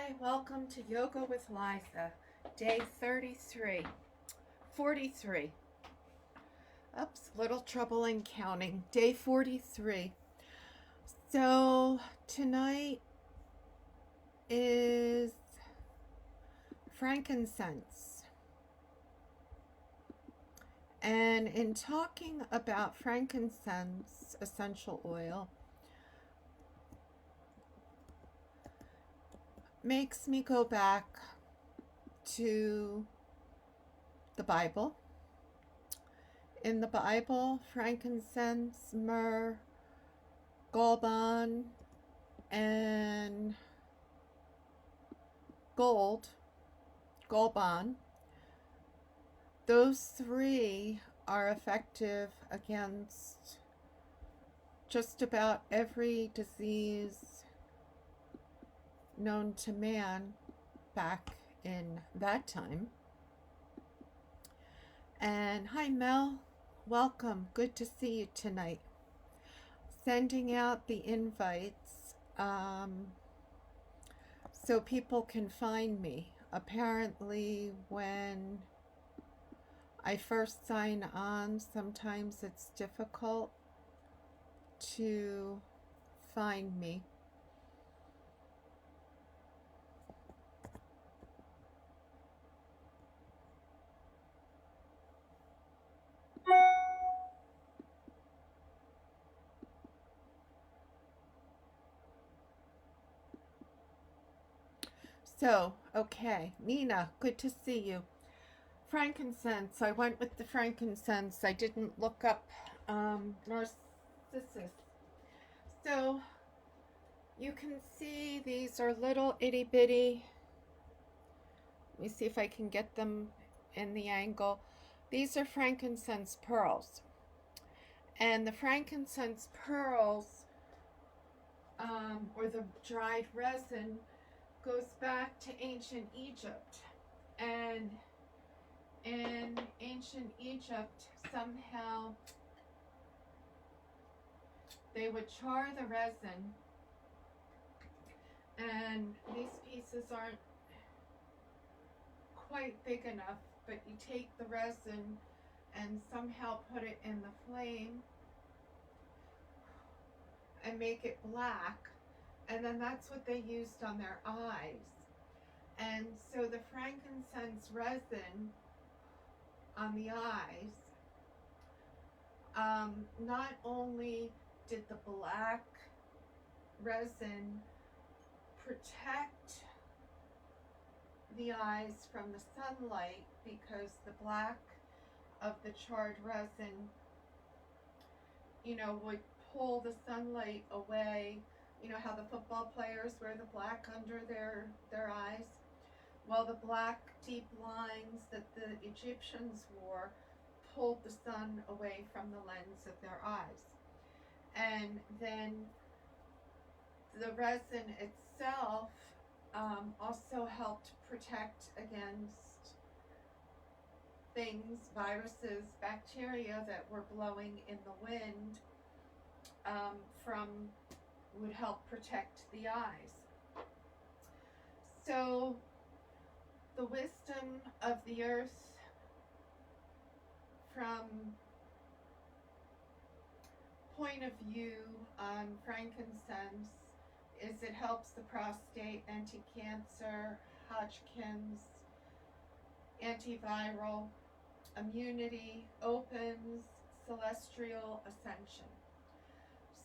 Hi, welcome to Yoga with Liza, day 33. 43. Oops, little trouble in counting. Day 43. So, tonight is frankincense. And in talking about frankincense essential oil, makes me go back to the Bible. In the Bible, frankincense, myrrh, galban, and galban, those three are effective against just about every disease known to man back in that time. And hi, Mel. Welcome. Good to see you tonight. Sending out the invites so people can find me. Apparently, when I first sign on, sometimes it's difficult to find me. So, okay, Nina, good to see you. Frankincense, I went with the frankincense. I didn't look up narcissus. So, you can see these are little itty bitty. Let me see if I can get them in the angle. These are frankincense pearls. And the frankincense pearls, or the dried resin, goes back to ancient Egypt. And in ancient Egypt, somehow they would char the resin, and these pieces aren't quite big enough, but you take the resin and somehow put it in the flame and make it black, and then that's what they used on their eyes. And so the frankincense resin on the eyes, not only did the black resin protect the eyes from the sunlight, because the black of the charred resin, would pull the sunlight away. You know how the football players wear the black under their eyes? Well, the black deep lines that the Egyptians wore pulled the sun away from the lens of their eyes. And then the resin itself also helped protect against things, viruses, bacteria that were blowing in the wind, would help protect the eyes. So the wisdom of the earth from point of view on frankincense is it helps the prostate, anti-cancer, Hodgkin's, antiviral, immunity, opens, celestial ascension.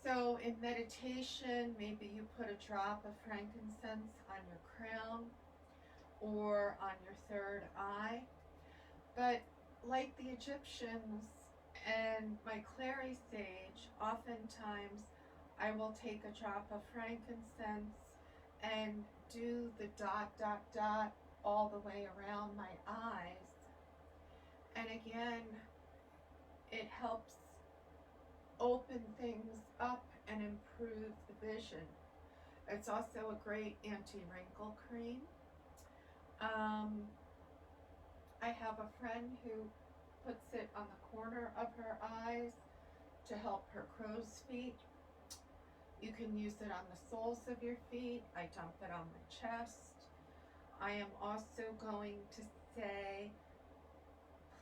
So in meditation, maybe you put a drop of frankincense on your crown or on your third eye. But like the Egyptians and my clary sage, oftentimes I will take a drop of frankincense and do the dot, dot, dot all the way around my eyes. And again, it helps open things up and improve the vision. It's also a great anti-wrinkle cream. I have a friend who puts it on the corner of her eyes to help her crow's feet. You can use it on the soles of your feet. I dump it on my chest. I am also going to say,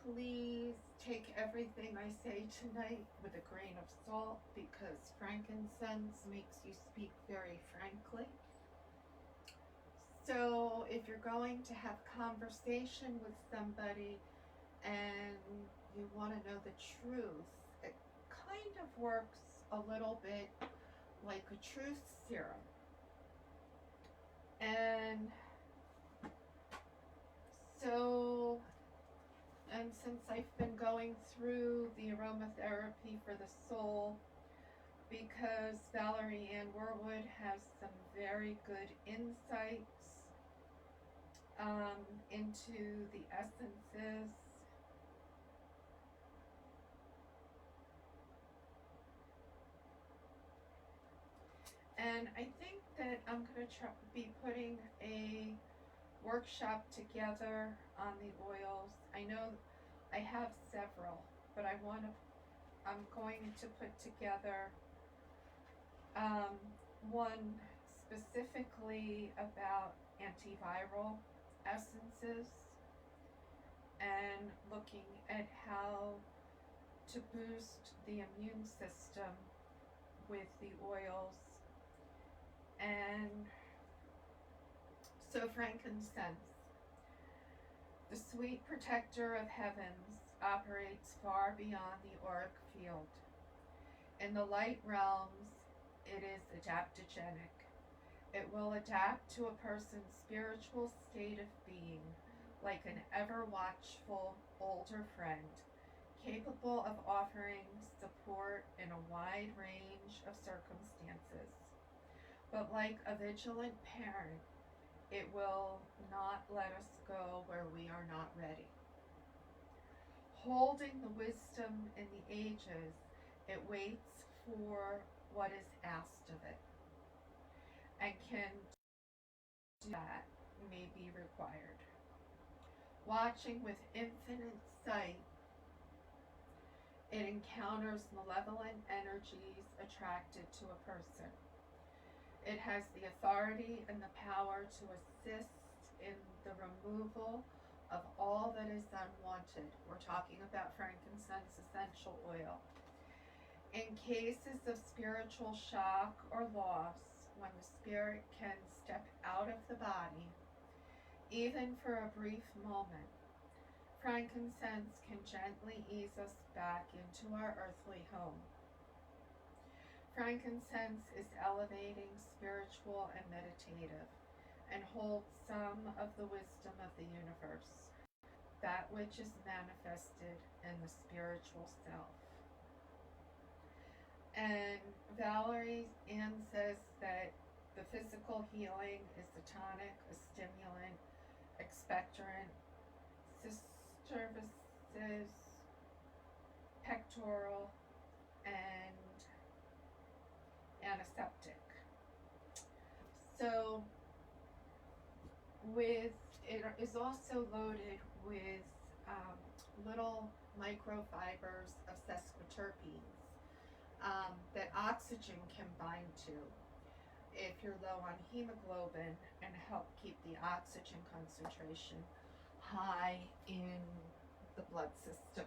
please take everything I say tonight with a grain of salt, because frankincense makes you speak very frankly. So if you're going to have conversation with somebody and you want to know the truth, it kind of works a little bit like a truth serum. And so, and since I've been going through the aromatherapy for the soul, because Valerie Ann Warwood has some very good insights into the essences. And I think that I'm going to be putting a workshop together on the oils. I know I have several, but I'm going to put together one specifically about antiviral essences and looking at how to boost the immune system with the oils. And so frankincense, the sweet protector of heavens, operates far beyond the auric field. In the light realms, it is adaptogenic. It will adapt to a person's spiritual state of being, like an ever-watchful older friend, capable of offering support in a wide range of circumstances. But like a vigilant parent, it will not let us go where we are not ready. Holding the wisdom in the ages, it waits for what is asked of it, and can do that may be required. Watching with infinite sight, it encounters malevolent energies attracted to a person. It has the authority and the power to assist in the removal of all that is unwanted. We're talking about frankincense essential oil. In cases of spiritual shock or loss, when the spirit can step out of the body, even for a brief moment, frankincense can gently ease us back into our earthly home. Frankincense is elevating, spiritual, and meditative, and holds some of the wisdom of the universe, that which is manifested in the spiritual self. And Valerie Ann says that the physical healing is a tonic, a stimulant, expectorant, cervices, pectoral, and antiseptic. So it is also loaded with little microfibers of sesquiterpenes that oxygen can bind to if you're low on hemoglobin, and help keep the oxygen concentration high in the blood system.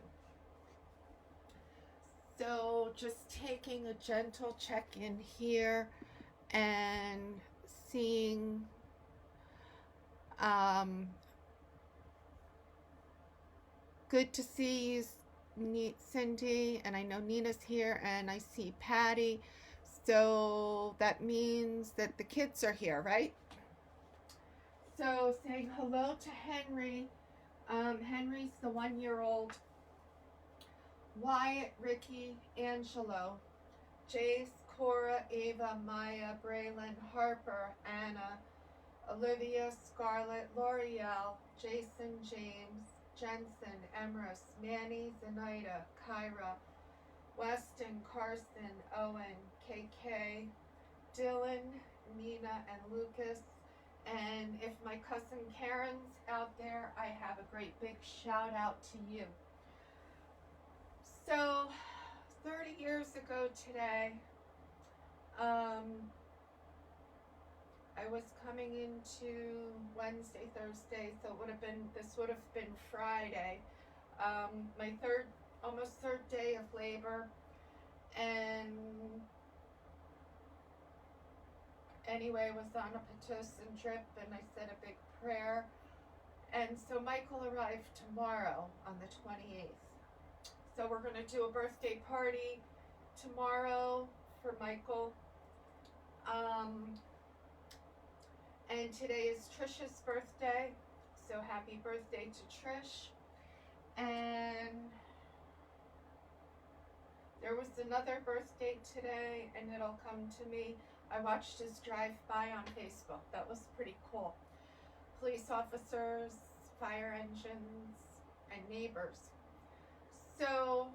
So just taking a gentle check-in here and seeing good to see you, Cindy, and I know Nina's here, and I see Patty. So that means that the kids are here, right? So saying hello to Henry. Henry's the 1-year-old. Wyatt, Ricky, Angelo, Jace, Cora, Ava, Maya, Braylon, Harper, Anna, Olivia, Scarlett, L'Oreal, Jason, James, Jensen, Emrys, Manny, Zenaida, Kyra, Weston, Carson, Owen, KK, Dylan, Nina, and Lucas. And if my cousin Karen's out there, I have a great big shout out to you. So 30 years ago today, I was coming into Wednesday, Thursday, so this would have been Friday. My almost third day of labor, and anyway, I was on a Pitocin drip, and I said a big prayer, and so Michael arrived tomorrow on the 28th. So we're going to do a birthday party tomorrow for Michael. And today is Trisha's birthday, so happy birthday to Trish. And there was another birthday today, and it'll come to me. I watched his drive-by on Facebook. That was pretty cool. Police officers, fire engines, and neighbors. So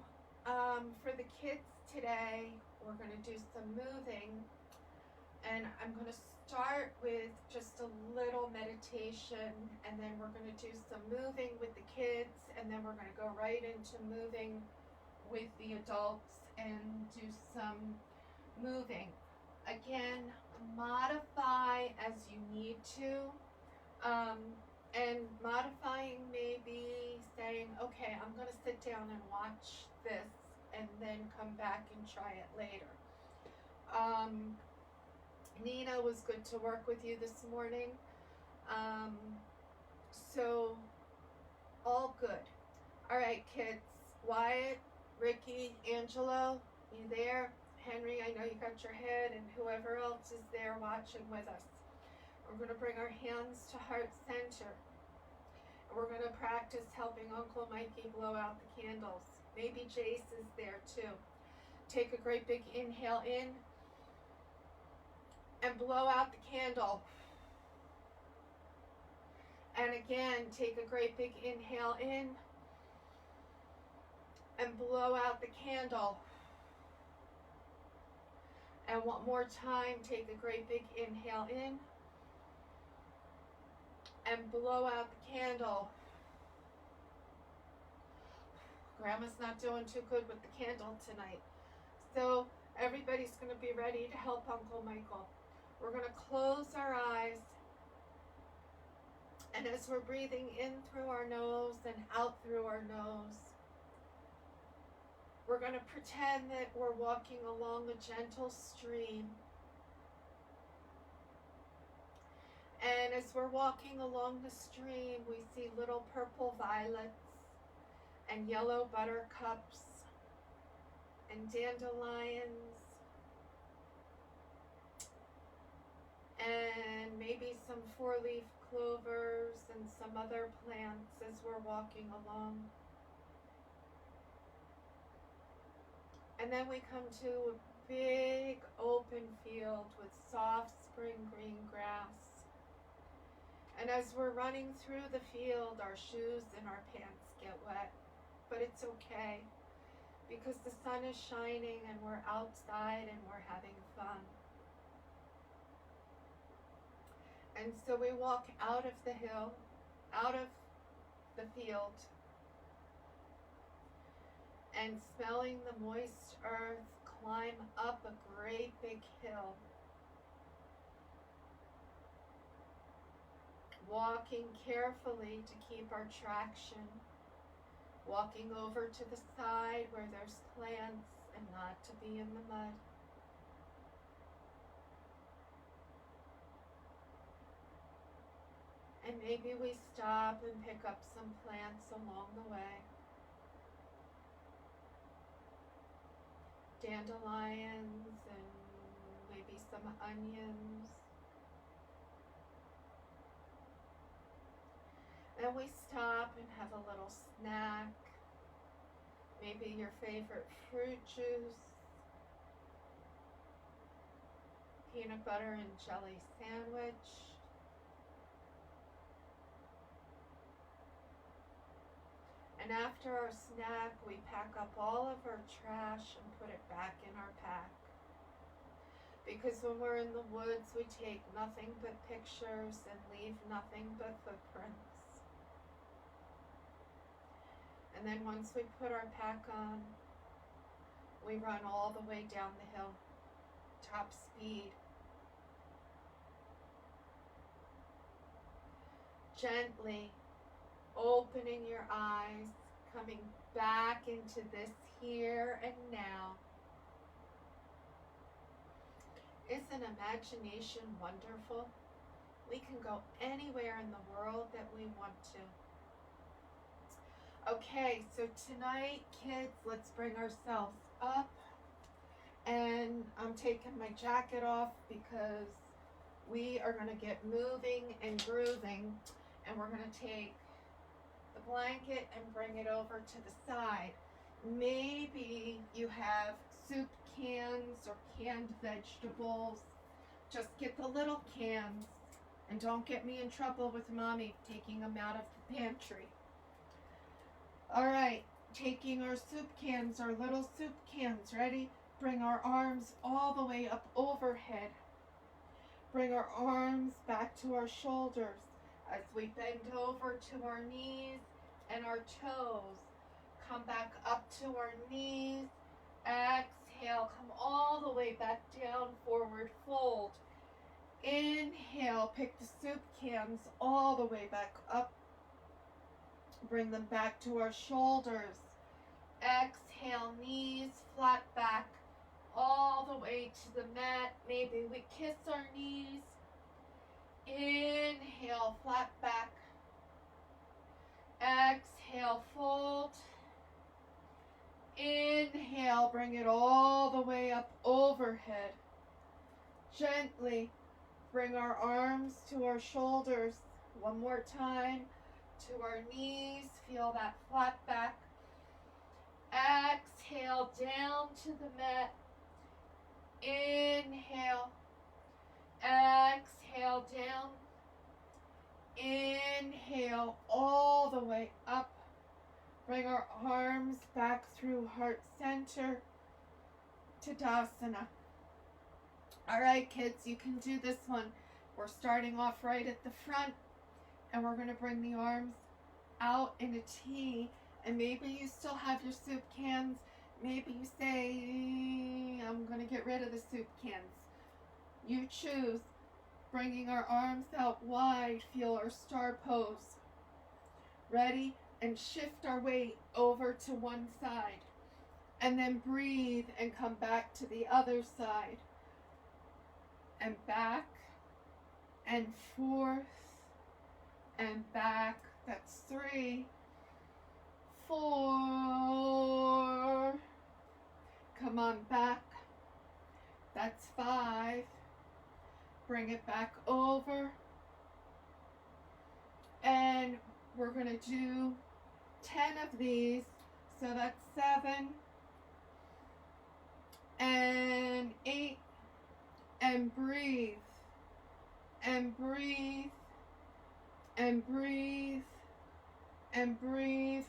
for the kids today, we're going to do some moving, and I'm going to start with just a little meditation, and then we're going to do some moving with the kids, and then we're going to go right into moving with the adults and do some moving. Again, modify as you need to, and modifying may be saying, okay, I'm going to sit down and watch this and then come back and try it later. Nina was good to work with you this morning. So all good. All right, kids. Wyatt, Ricky, Angelo, you there? Henry, I know you got your head, and whoever else is there watching with us. We're going to bring our hands to heart center. We're going to practice helping Uncle Mikey blow out the candles. Maybe Jace is there too. Take a great big inhale in and blow out the candle. And again, take a great big inhale in and blow out the candle. And one more time, take a great big inhale in and blow out the candle. Grandma's not doing too good with the candle tonight. So everybody's going to be ready to help Uncle Michael. We're going to close our eyes. And as we're breathing in through our nose and out through our nose, we're going to pretend that we're walking along a gentle stream. And as we're walking along the stream, we see little purple violets and yellow buttercups and dandelions and maybe some four-leaf clovers and some other plants as we're walking along. And then we come to a big open field with soft spring green grass. And as we're running through the field, our shoes and our pants get wet. But it's okay, because the sun is shining and we're outside and we're having fun. And so we walk out of the hill, out of the field, and smelling the moist earth, climb up a great big hill. Walking carefully to keep our traction. Walking over to the side where there's plants and not to be in the mud. And maybe we stop and pick up some plants along the way. Dandelions and maybe some onions. And we stop and have a little snack. Maybe your favorite fruit juice. Peanut butter and jelly sandwich. And after our snack, we pack up all of our trash and put it back in our pack. Because when we're in the woods, we take nothing but pictures and leave nothing but footprints. And then once we put our pack on, we run all the way down the hill, top speed. Gently opening your eyes, coming back into this here and now. Isn't imagination wonderful? We can go anywhere in the world that we want to. Okay, so tonight, kids, let's bring ourselves up. And I'm taking my jacket off because we are going to get moving and grooving. And we're going to take the blanket and bring it over to the side. Maybe you have soup cans or canned vegetables. Just get the little cans and don't get me in trouble with mommy taking them out of the pantry. Alright, taking our soup cans, our little soup cans, ready? Bring our arms all the way up overhead. Bring our arms back to our shoulders as we bend over to our knees and our toes. Come back up to our knees. Exhale, come all the way back down, forward fold. Inhale, pick the soup cans all the way back up. Bring them back to our shoulders. Exhale, knees flat back, all the way to the mat. Maybe we kiss our knees. Inhale, flat back. Exhale, fold. Inhale, bring it all the way up overhead. Gently bring our arms to our shoulders. One more time. To our knees. Feel that flat back. Exhale, down to the mat. Inhale. Exhale, down. Inhale, all the way up. Bring our arms back through heart center. Tadasana. All right, kids, you can do this one. We're starting off right at the front, and we're going to bring the arms out in a T. And maybe you still have your soup cans. Maybe you say, I'm going to get rid of the soup cans. You choose. Bringing our arms out wide, feel our star pose. Ready? And shift our weight over to one side. And then breathe and come back to the other side. And back and forth and back. That's 3, 4. Come on back. That's 5. Bring it back over. And we're going to do 10 of these. So that's 7 and 8. And breathe. And breathe. And breathe. And breathe.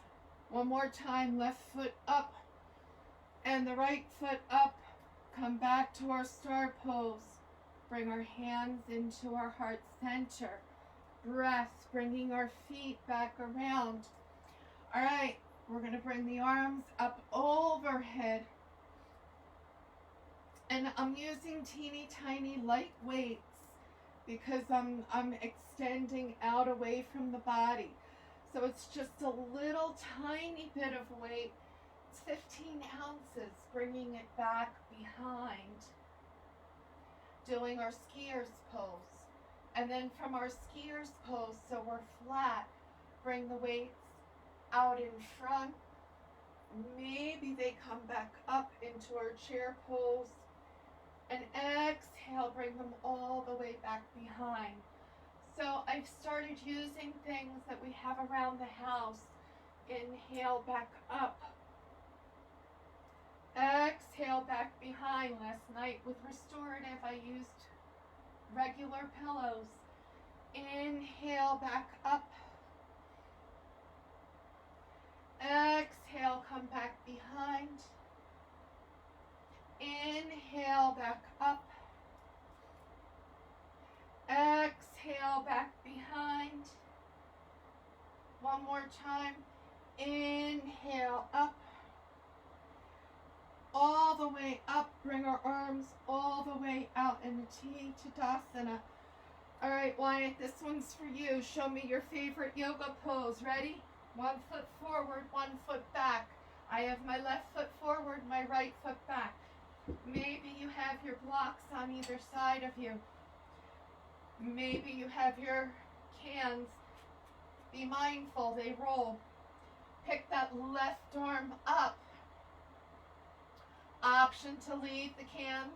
One more time. Left foot up. And the right foot up. Come back to our star pose. Bring our hands into our heart center. Breath, bringing our feet back around. All right, we're going to bring the arms up overhead. And I'm using teeny tiny light weights because I'm extending out away from the body. So it's just a little tiny bit of weight. It's 15 ounces, bringing it back behind. Doing our skier's pose. And then from our skier's pose, so we're flat, bring the weights out in front. Maybe they come back up into our chair pose. And exhale, bring them all the way back behind. So I've started using things that we have around the house. Inhale, back up. Exhale, back behind. Last night with restorative, I used regular pillows. Inhale, back up. Exhale, come back behind. Inhale, back up. Exhale, back behind. One more time. Inhale, up. All the way up. Bring our arms all the way out in the T Tadasana. All right, Wyatt, this one's for you. Show me your favorite yoga pose. Ready? 1 foot forward, 1 foot back. I have my left foot forward, my right foot back. Maybe you have your blocks on either side of you. Maybe you have your cans. Be mindful, they roll. Pick that left arm up. Option to leave the cans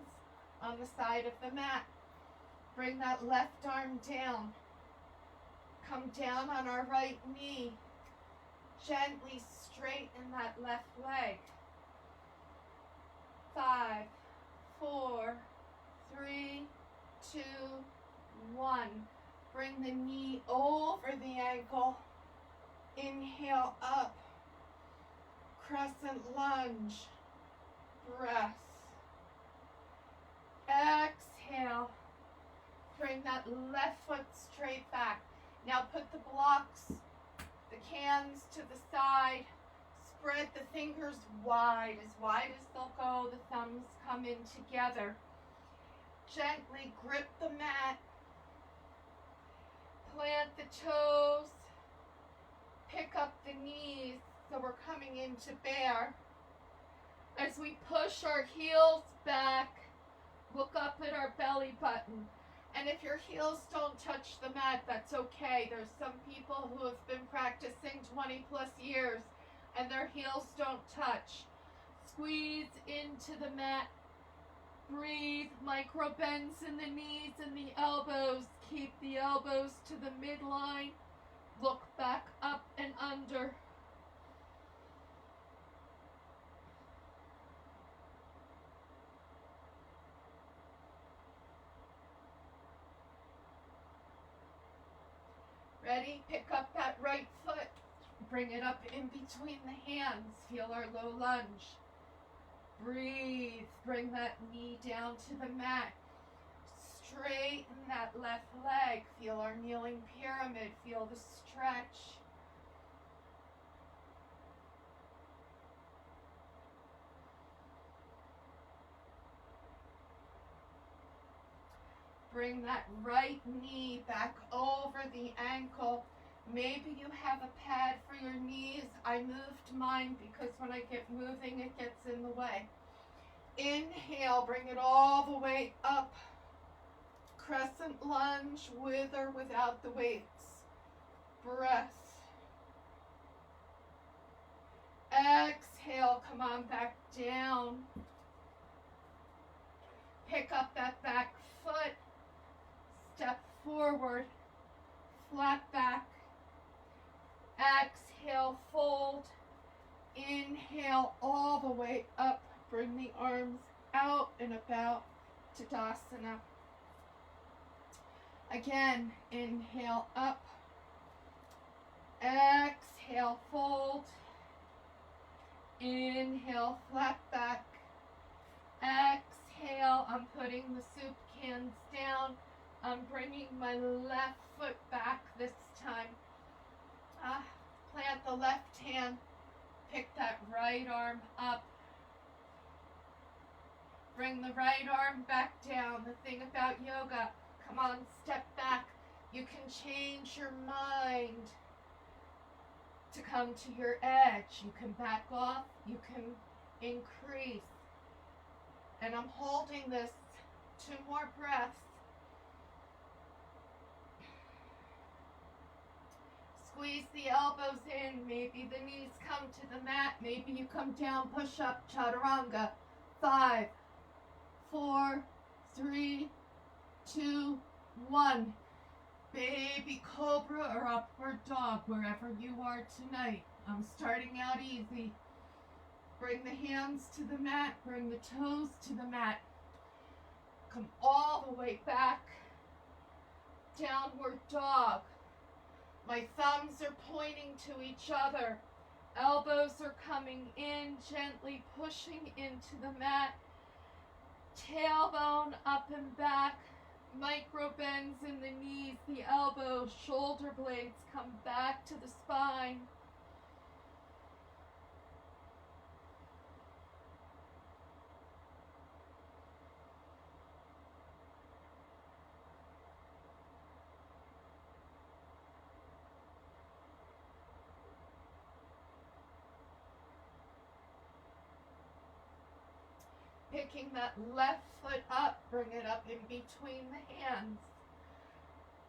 on the side of the mat. Bring that left arm down. Come down on our right knee. Gently straighten that left leg. 5, 4, 3, 2, 1. Bring the knee over the ankle. Inhale up. Crescent lunge. Breath. Exhale. Bring that left foot straight back. Now put the blocks, the cans to the side. Spread the fingers wide as they'll go. The thumbs come in together. Gently grip the mat. Plant the toes. Pick up the knees so we're coming into bear. As we push our heels back, look up at our belly button. And if your heels don't touch the mat, that's okay. There's some people who have been practicing 20 plus years and their heels don't touch. Squeeze into the mat. Breathe. Micro bends in the knees and the elbows. Keep the elbows to the midline. Look back up and under. Ready? Pick up that right foot. Bring it up in between the hands. Feel our low lunge. Breathe. Bring that knee down to the mat. Straighten that left leg. Feel our kneeling pyramid. Feel the stretch. Bring that right knee back over the ankle. Maybe you have a pad for your knees. I moved mine because when I get moving, it gets in the way. Inhale, bring it all the way up. Crescent lunge with or without the weights. Breath. Exhale, come on back down. Pick up that back foot. Step forward, flat back. Exhale, fold. Inhale all the way up. Bring the arms out and about to Tadasana. Again, inhale up. Exhale, fold. Inhale, flat back. Exhale, I'm putting the soup cans down. I'm bringing my left foot back this time. Plant the left hand. Pick that right arm up. Bring the right arm back down. The thing about yoga, come on, step back. You can change your mind to come to your edge. You can back off. You can increase. And I'm holding this 2 more breaths. Squeeze the elbows in. Maybe the knees come to the mat. Maybe you come down, push up, chaturanga. 5, 4, 3, 2, 1. Baby cobra or upward dog, wherever you are tonight. I'm starting out easy. Bring the hands to the mat. Bring the toes to the mat. Come all the way back. Downward dog. My thumbs are pointing to each other. Elbows are coming in, gently pushing into the mat. Tailbone up and back. Micro bends in the knees, the elbows, shoulder blades come back to the spine. Picking that left foot up, bring it up in between the hands.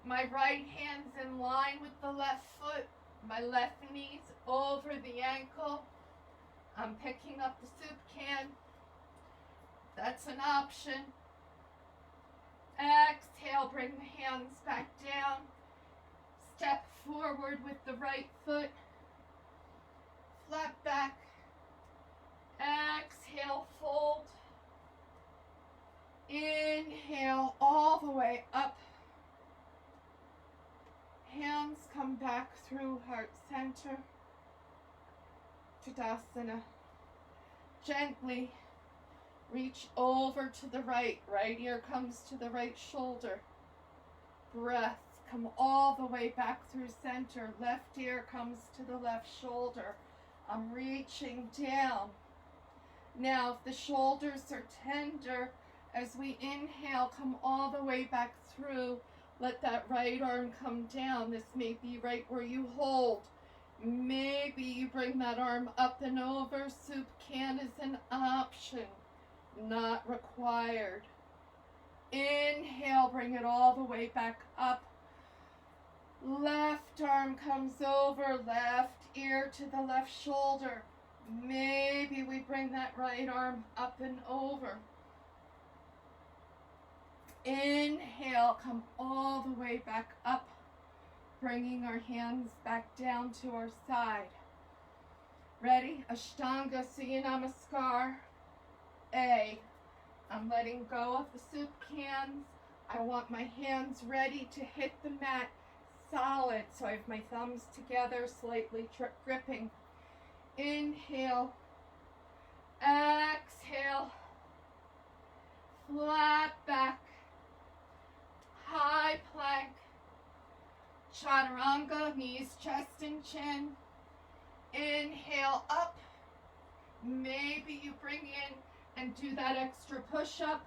My right hand's in line with the left foot. My left knee's over the ankle. I'm picking up the soup can. That's an option. Exhale, bring the hands back down. Step forward with the right foot. Flat back. Exhale, fold. Inhale all the way up. Hands come back through heart center. Tadasana. Gently reach over to the right. Right ear comes to the right shoulder. Breath. Come all the way back through center. Left ear comes to the left shoulder. I'm reaching down. Now, if the shoulders are tender, as we inhale, come all the way back through. Let that right arm come down. This may be right where you hold. Maybe you bring that arm up and over. Soup can is an option, not required. Inhale, bring it all the way back up. Left arm comes over, left ear to the left shoulder. Maybe we bring that right arm up and over. Inhale, come all the way back up, bringing our hands back down to our side. Ready? Ashtanga Surya Namaskar. A. I'm letting go of the soup cans. I want my hands ready to hit the mat solid. So I have my thumbs together, slightly gripping. Inhale. Exhale. Flat back. High plank. Chaturanga, knees, chest, and chin. Inhale up. Maybe you bring in and do that extra push-up,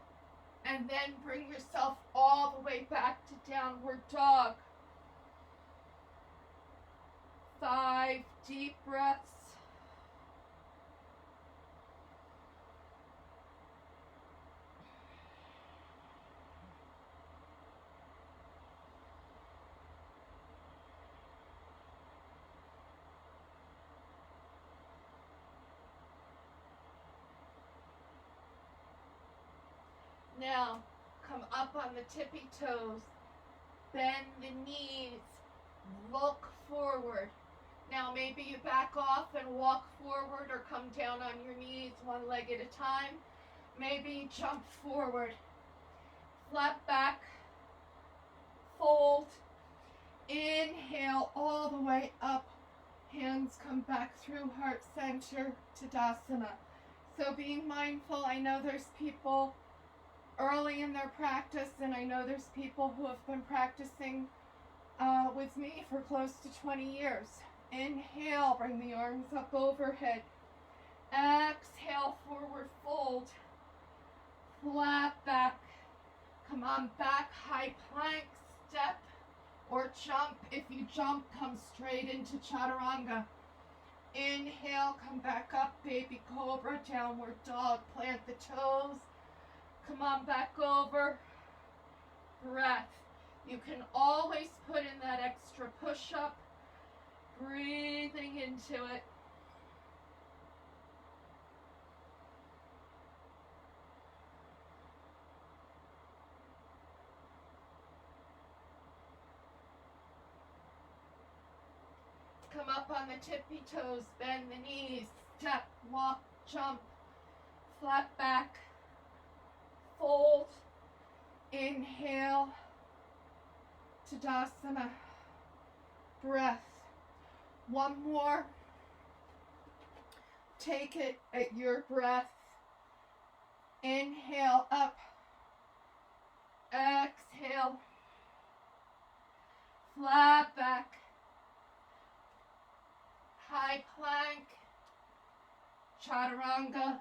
and then bring yourself all the way back to downward dog. 5 deep breaths. Now, come up on the tippy toes, bend the knees, look forward. Now maybe you back off and walk forward or come down on your knees one leg at a time. Maybe you jump forward, flat back, fold, inhale all the way up, hands come back through heart center, Tadasana. So being mindful, I know there's people early in their practice, and I know there's people who have been practicing with me for close to 20 years. Inhale, bring the arms up overhead. Exhale, forward fold. Flat back. Come on back, high plank, step, or jump. If you jump, come straight into Chaturanga. Inhale, come back up, baby cobra, downward dog, plant the toes. Come on back over. Breath. You can always put in that extra push-up. Breathing into it. Come up on the tippy toes, bend the knees, step, walk, jump, flat back. Fold, inhale, Tadasana, breath. One more. Take it at your breath. Inhale up, exhale, flat back, high plank, Chaturanga,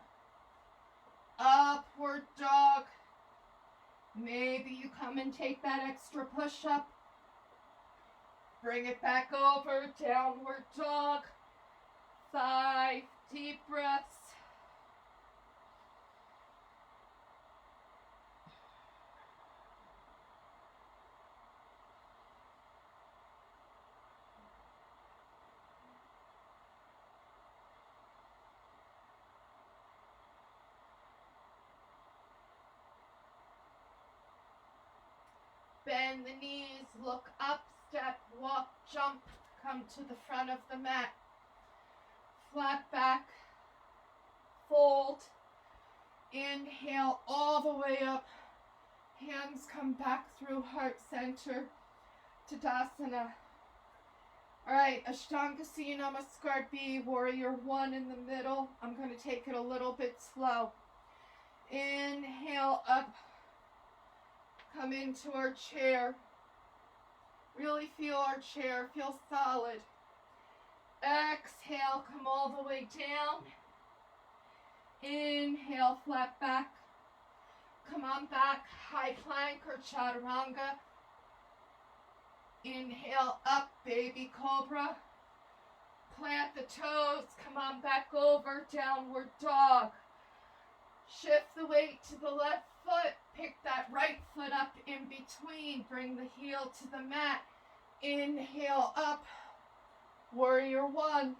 upward dog. Maybe you come and take that extra push-up. Bring it back over, downward dog. 5 deep breaths. bend the knees, look up, step, walk, jump, come to the front of the mat. Flat back, fold, inhale all the way up, hands come back through heart center, Tadasana. All right, Ashtanga Namaskar B, Warrior One in the middle. I'm going to take it a little bit slow. Inhale up, come into our chair. Really feel our chair, feel solid. Exhale, come all the way down. Inhale, flat back. Come on back, high plank or chaturanga. Inhale up, baby cobra. Plant the toes, come on back over, downward dog. Shift the weight to the left foot, pick that right foot up in between, bring the heel to the mat. Inhale up, Warrior One.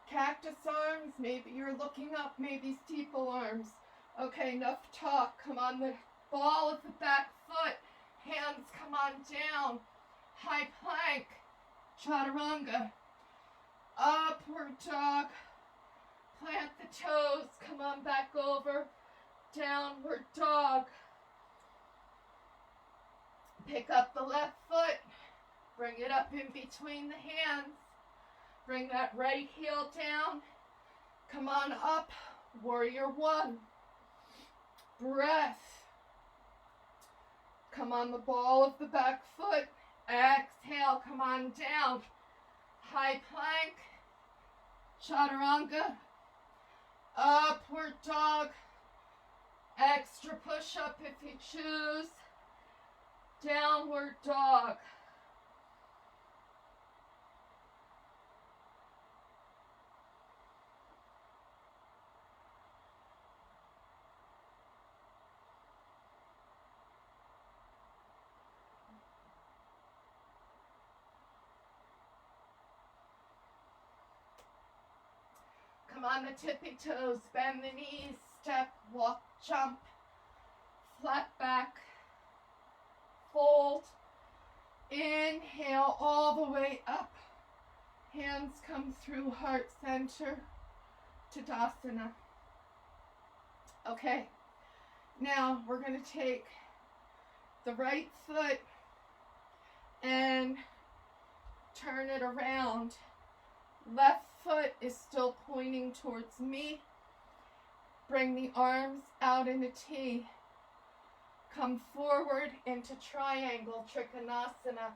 Cactus arms, maybe you're looking up, maybe steeple arms. Okay, enough talk. Come on the ball of the back foot. Hands come on down. High plank. Chaturanga. Upward dog. Plant the toes. Come on back over. Downward dog. Pick up the left foot. Bring it up in between the hands. Bring that right heel down. Come on up. Warrior One. Breath. Come on the ball of the back foot. Exhale, come on down. High plank. Chaturanga. Upward dog. Extra push up if you choose. Downward dog. Come on the tippy toes, bend the knees, step, walk, jump, flat back, fold, inhale all the way up, hands come through heart center, Tadasana. Okay, now we're going to take the right foot and turn it around. Left foot is still pointing towards me. Bring the arms out in a T. Come forward into triangle, Trikonasana.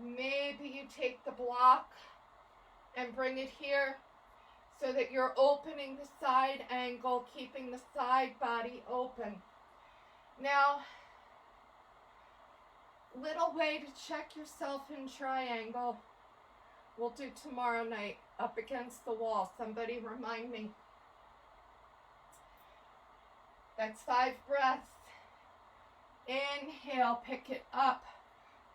Maybe you take the block and bring it here so that you're opening the side angle, keeping the side body open. Now, little way to check yourself in triangle. We'll do tomorrow night, up against the wall. Somebody remind me. That's 5 breaths. Inhale, pick it up.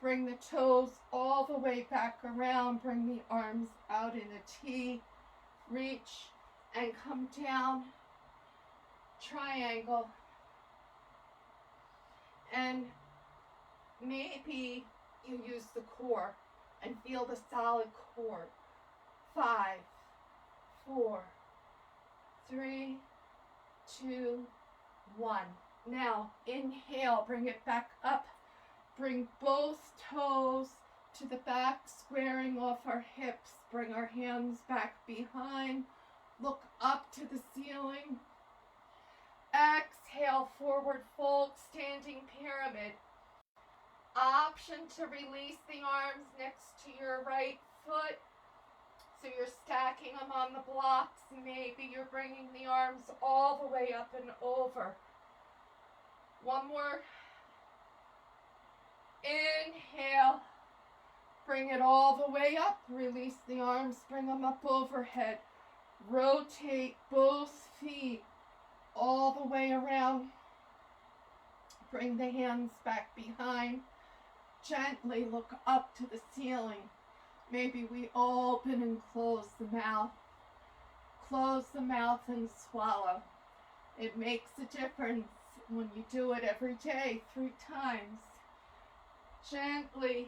Bring the toes all the way back around. Bring the arms out in a T. Reach and come down. Triangle. And maybe you use the core and feel the solid core. 5, 4, 3, 2, 1. Now, inhale, bring it back up. Bring both toes to the back, squaring off our hips. Bring our hands back behind. Look up to the ceiling. Exhale, forward fold, standing pyramid. Option to release the arms next to your right foot. So you're stacking them on the blocks. Maybe you're bringing the arms all the way up and over. One more. Inhale. Bring it all the way up. Release the arms. Bring them up overhead. Rotate both feet all the way around. Bring the hands back behind. Gently look up to the ceiling. Maybe we open and close the mouth. Close the mouth and swallow. It makes a difference when you do it every day 3 times. Gently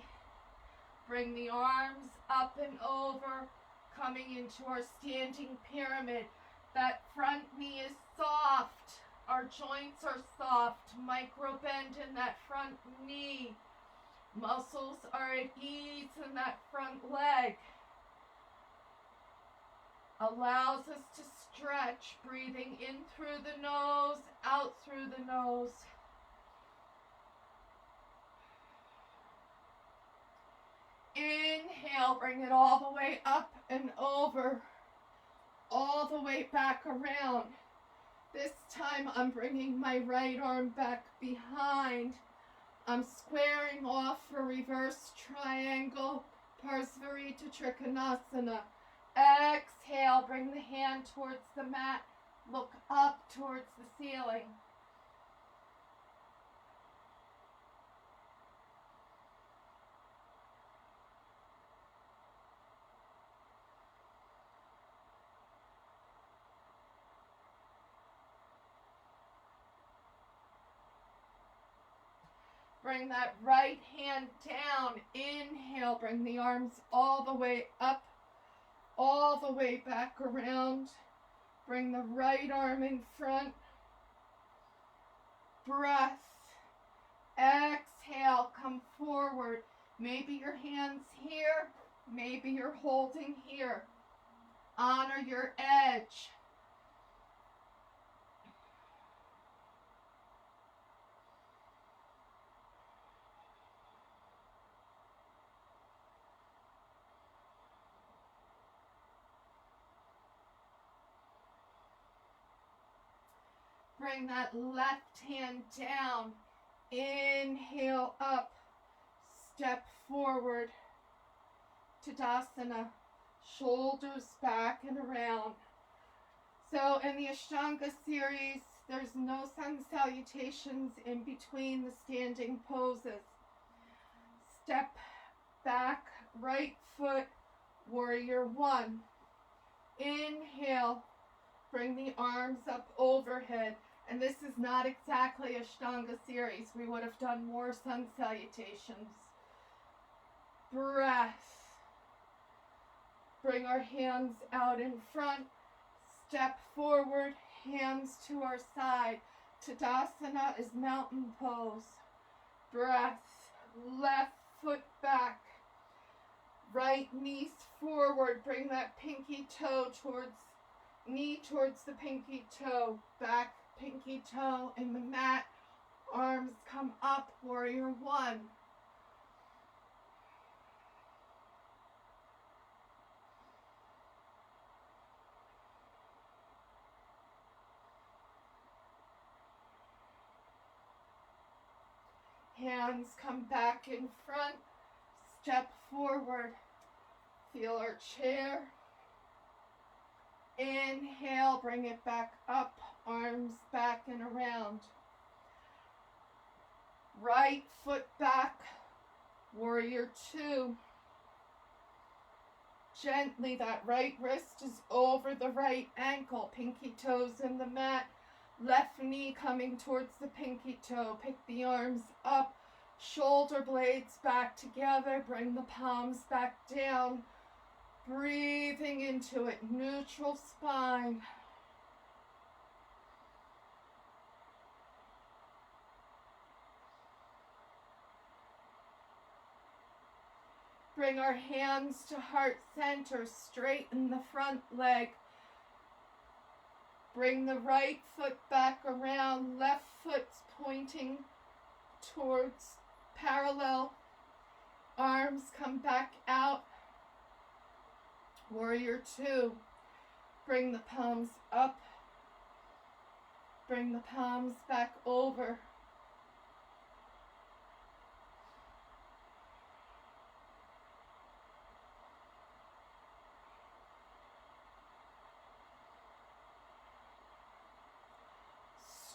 bring the arms up and over, coming into our standing pyramid. That front knee is soft. Our joints are soft. Micro bend in that front knee. Muscles are at ease in that front leg. Allows us to stretch, breathing in through the nose, out through the nose. Inhale, bring it all the way up and over, all the way back around. This time I'm bringing my right arm back behind. I'm squaring off for reverse triangle, Parsvarita Trikonasana. Exhale, bring the hand towards the mat, look up towards the ceiling. Bring that right hand down. Inhale, bring the arms all the way up, all the way back around. Bring the right arm in front. Breath. Exhale, come forward. Maybe your hands here, maybe you're holding here. Honor your edge. Bring that left hand down. Inhale up. Step forward. Tadasana. Shoulders back and around. So in the Ashtanga series, there's no sun salutations in between the standing poses. Step back, right foot, warrior one. Inhale. Bring the arms up overhead. And this is not exactly Ashtanga series. We would have done more sun salutations. Breath. Bring our hands out in front. Step forward, hands to our side. Tadasana is mountain pose. Breath. Left foot back. Right knee forward. Bring that pinky toe towards knee towards the pinky toe, back pinky toe in the mat, arms come up, warrior one. Hands come back in front, step forward, feel our chair. Inhale, bring it back up, arms back and around. Right foot back, warrior two. Gently, that right wrist is over the right ankle, pinky toes in the mat, left knee coming towards the pinky toe. Pick the arms up, shoulder blades back together, bring the palms back down. Breathing into it, neutral spine. Bring our hands to heart center, straighten the front leg. Bring the right foot back around, left foot's pointing towards parallel. Arms come back out. Warrior two, bring the palms up, bring the palms back over.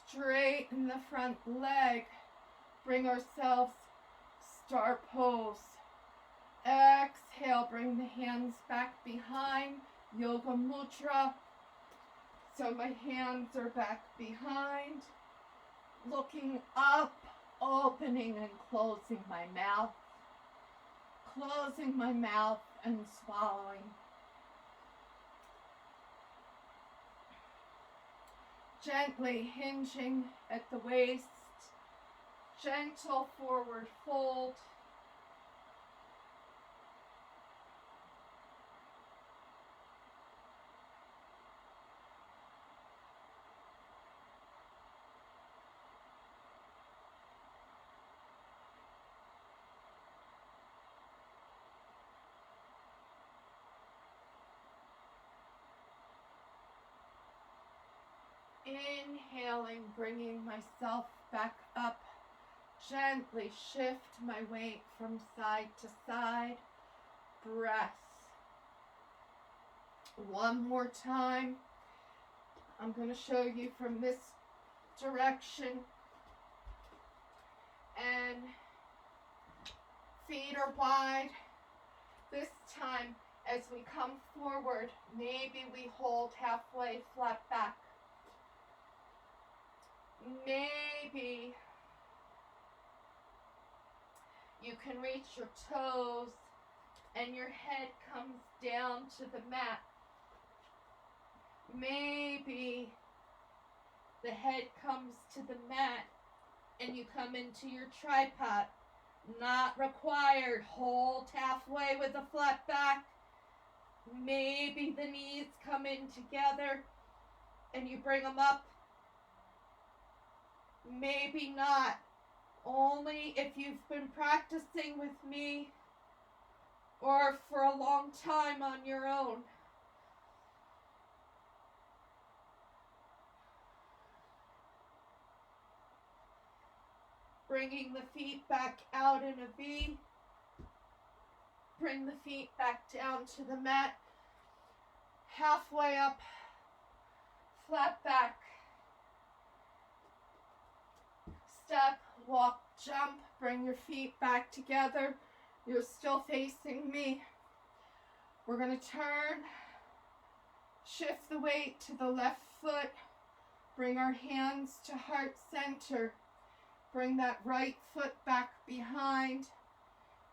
Straighten the front leg, bring ourselves star pose. Exhale, bring the hands back behind, Yoga Mudra. So my hands are back behind, looking up, opening and closing my mouth, closing my mouth and swallowing. Gently hinging at the waist, gentle forward fold. Inhaling, bringing myself back up. Gently shift my weight from side to side. Breath. One more time. I'm going to show you from this direction. And feet are wide. This time, as we come forward, maybe we hold halfway flat back. Maybe you can reach your toes and your head comes down to the mat. Maybe the head comes to the mat and you come into your tripod. Not required. Hold halfway with a flat back. Maybe the knees come in together and you bring them up. Maybe not. Only if you've been practicing with me or for a long time on your own. Bringing the feet back out in a V. Bring the feet back down to the mat. Halfway up, flat back. Step, walk, jump, bring your feet back together. You're still facing me. We're going to turn, shift the weight to the left foot, bring our hands to heart center. Bring that right foot back behind.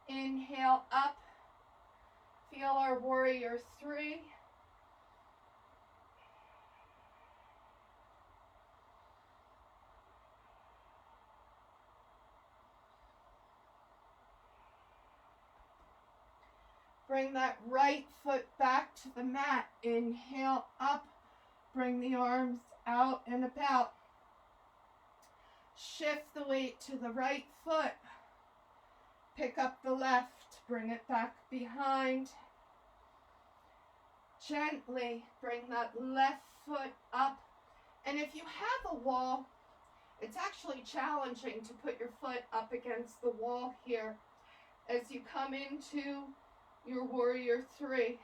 Inhale up. Feel our warrior 3. Bring that right foot back to the mat. Inhale up. Bring the arms out and about. Shift the weight to the right foot. Pick up the left. Bring it back behind. Gently bring that left foot up. And if you have a wall, it's actually challenging to put your foot up against the wall here as you come into your warrior 3.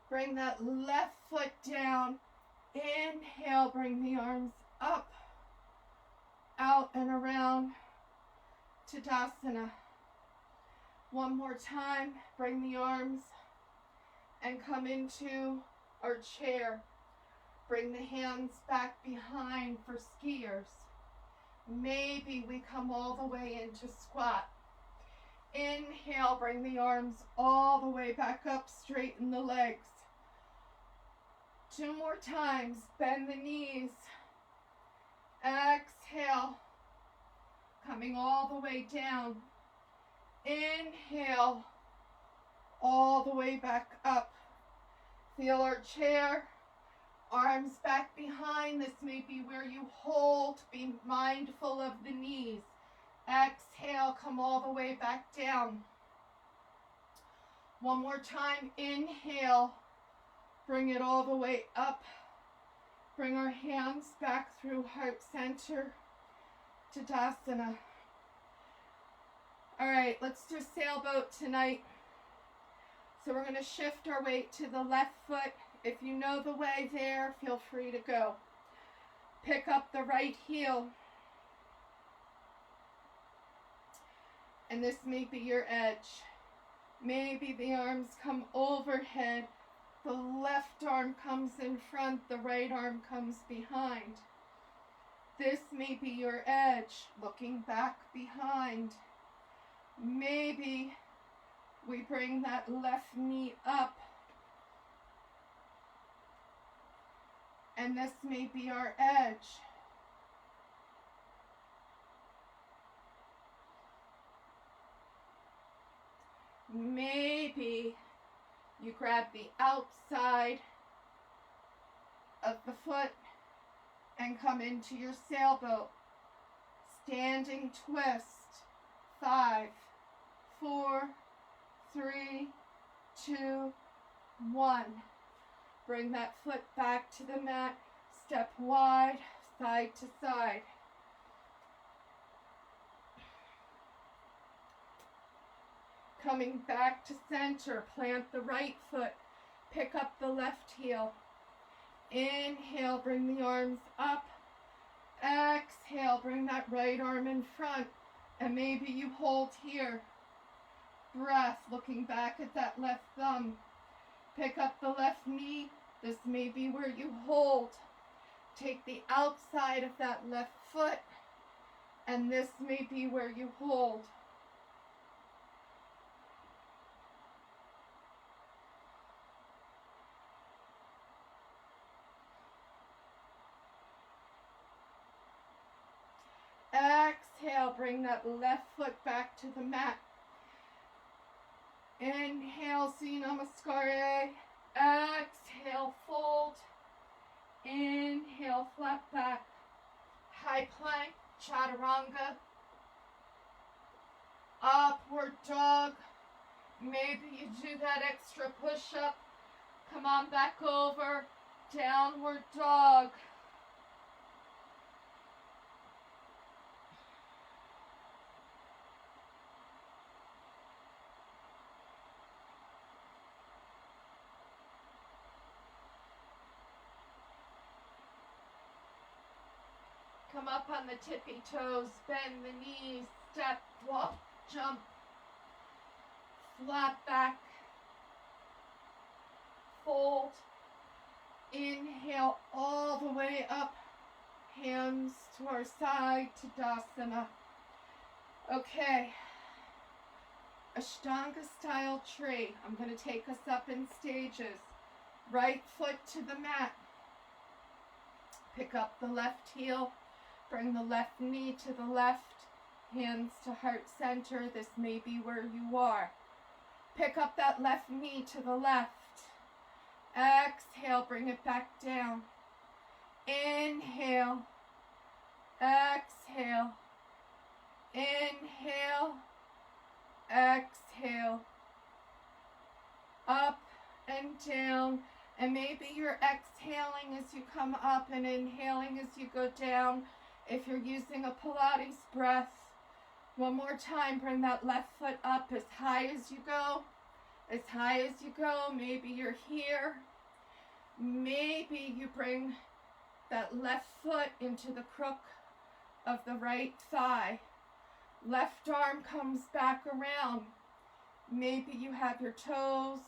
Bring that left foot down. Inhale, bring the arms up, out and around. Tadasana. One more time, bring the arms and come into our chair. Bring the hands back behind for skiers. Maybe we come all the way into squat. Inhale, bring the arms all the way back up, straighten the legs. 2 more times, bend the knees. Exhale, coming all the way down. Inhale, all the way back up. Feel our chair. Arms back behind. This may be where you hold. Be mindful of the knees. Exhale, come all the way back down. One more time. Inhale. Bring it all the way up. Bring our hands back through heart center. Tadasana. All right, let's do sailboat tonight. So we're going to shift our weight to the left foot. If you know the way there, feel free to go. Pick up the right heel. And this may be your edge. Maybe the arms come overhead. The left arm comes in front, the right arm comes behind. This may be your edge, looking back behind. Maybe we bring that left knee up. And this may be our edge. Maybe you grab the outside of the foot and come into your sailboat. Standing twist. 5, 4, 3, 2, 1. Bring that foot back to the mat. Step wide, side to side. Coming back to center, plant the right foot, pick up the left heel. Inhale, bring the arms up. Exhale, bring that right arm in front, and maybe you hold here. Breath, looking back at that left thumb. Pick up the left knee. This may be where you hold. Take the outside of that left foot, and this may be where you hold. Exhale, bring that left foot back to the mat. Inhale, Sina Namaskare. Exhale, fold. Inhale, flat back. High plank, chaturanga. Upward dog. Maybe you do that extra push-up. Come on back over. Downward dog. Come up on the tippy toes, bend the knees, step, walk, jump, flat back, fold, inhale all the way up, hands to our side, Tadasana. Okay, Ashtanga style tree. I'm going to take us up in stages. Right foot to the mat, pick up the left heel. Bring the left knee to the left, hands to heart center. This may be where you are. Pick up that left knee to the left. Exhale, bring it back down. Inhale. Exhale. Inhale. Exhale. Up and down. And maybe you're exhaling as you come up and inhaling as you go down. If you're using a Pilates breath, one more time, bring that left foot up as high as you go. As high as you go. Maybe you're here. Maybe you bring that left foot into the crook of the right thigh. Left arm comes back around. Maybe you have your toes.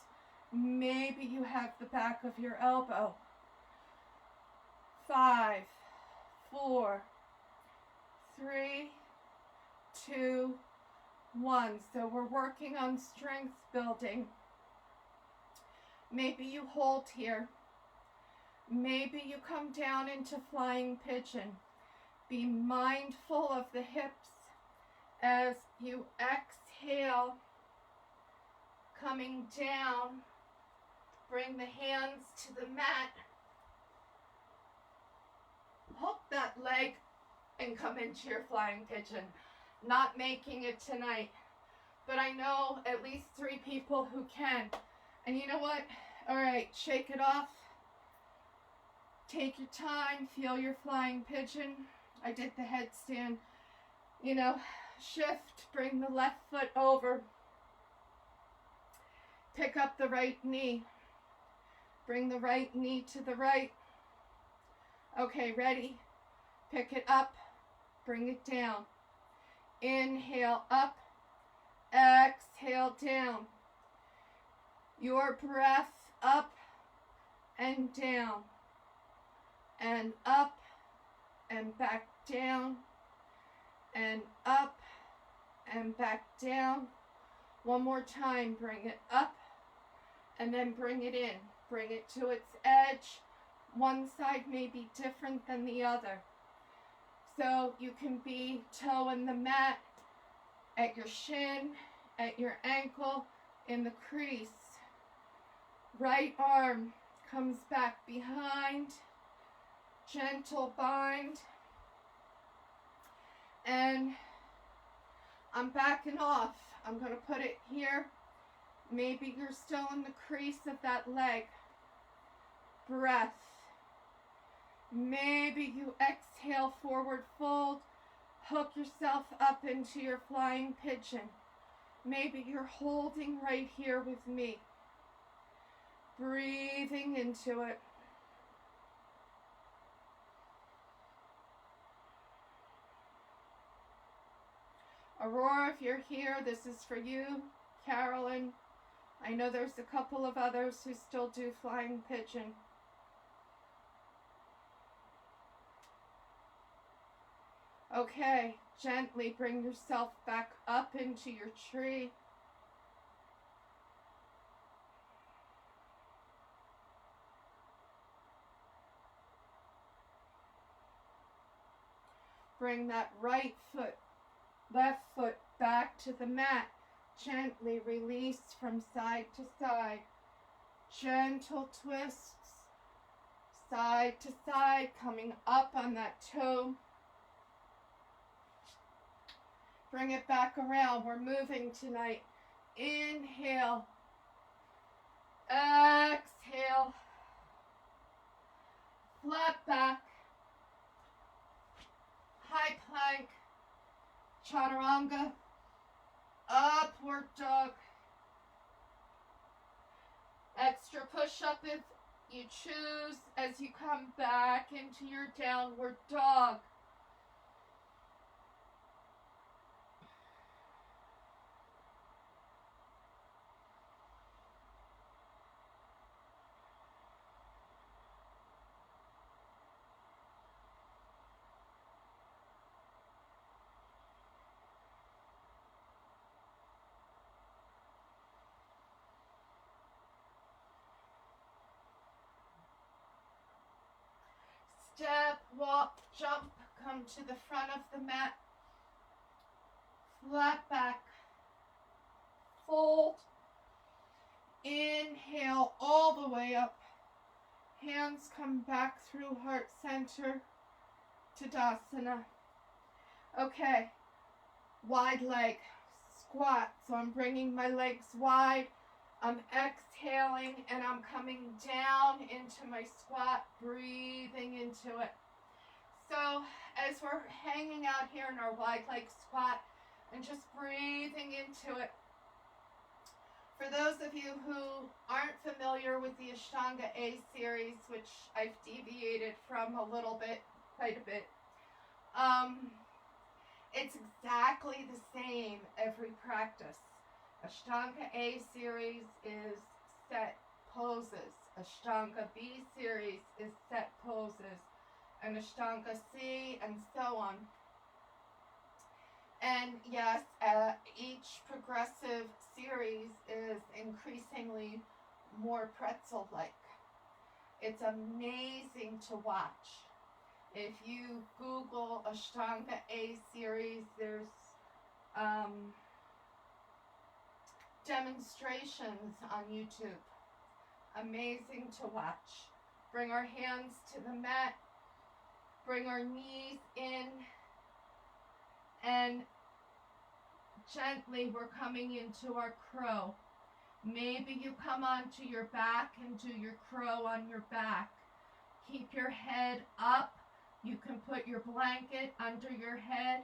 Maybe you have the back of your elbow. 5, 4, 3, 2, 1. So we're working on strength building. Maybe you hold here. Maybe you come down into flying pigeon. Be mindful of the hips as you exhale, coming down. Bring the hands to the mat. Hook that leg and come into your flying pigeon. Not making it tonight, but I know at least 3 people who can. And you know what? All right, shake it off. Take your time. Feel your flying pigeon. I did the headstand. You know, shift. Bring the left foot over. Pick up the right knee. Bring the right knee to the right. Okay, ready? Pick it up. Bring it down. Inhale up. Exhale down. your breath up and down, and up and back down, and up and back down. One more time, bring it up and then bring it in. Bring it to its edge. One side may be different than the other. So you can be toeing the mat at your shin, at your ankle, in the crease. Right arm comes back behind. Gentle bind. And I'm backing off. I'm going to put it here. Maybe you're still in the crease of that leg. Breath. Maybe you exhale, forward fold. Hook yourself up into your flying pigeon. Maybe you're holding right here with me. Breathing into it. Aurora, if you're here, this is for you. Carolyn, I know there's a couple of others who still do flying pigeon. Okay, gently bring yourself back up into your tree. Bring that right foot, left foot back to the mat. Gently release from side to side. Gentle twists, side to side, coming up on that toe. Bring it back around. We're moving tonight. Inhale. Exhale. Flat back. High plank. Chaturanga. Upward dog. Extra push-up if you choose as you come back into your downward dog. Step, walk, jump, come to the front of the mat. Flat back. Fold. Inhale all the way up. Hands come back through heart center. Tadasana. Okay. Wide leg. Squat. So I'm bringing my legs wide. I'm exhaling and I'm coming down into my squat, breathing into it. So as we're hanging out here in our wide leg squat and just breathing into it, for those of you who aren't familiar with the Ashtanga A series, which I've deviated from a little bit, quite a bit, it's exactly the same every practice. Ashtanga A series is set poses. Ashtanga B series is set poses. And Ashtanga C and so on. And yes, each progressive series is increasingly more pretzel-like. It's amazing to watch. If you Google Ashtanga A series, there's demonstrations on YouTube. Amazing to watch. Bring our hands to the mat. Bring our knees in. And gently we're coming into our crow. Maybe you come onto your back and do your crow on your back. Keep your head up. You can put your blanket under your head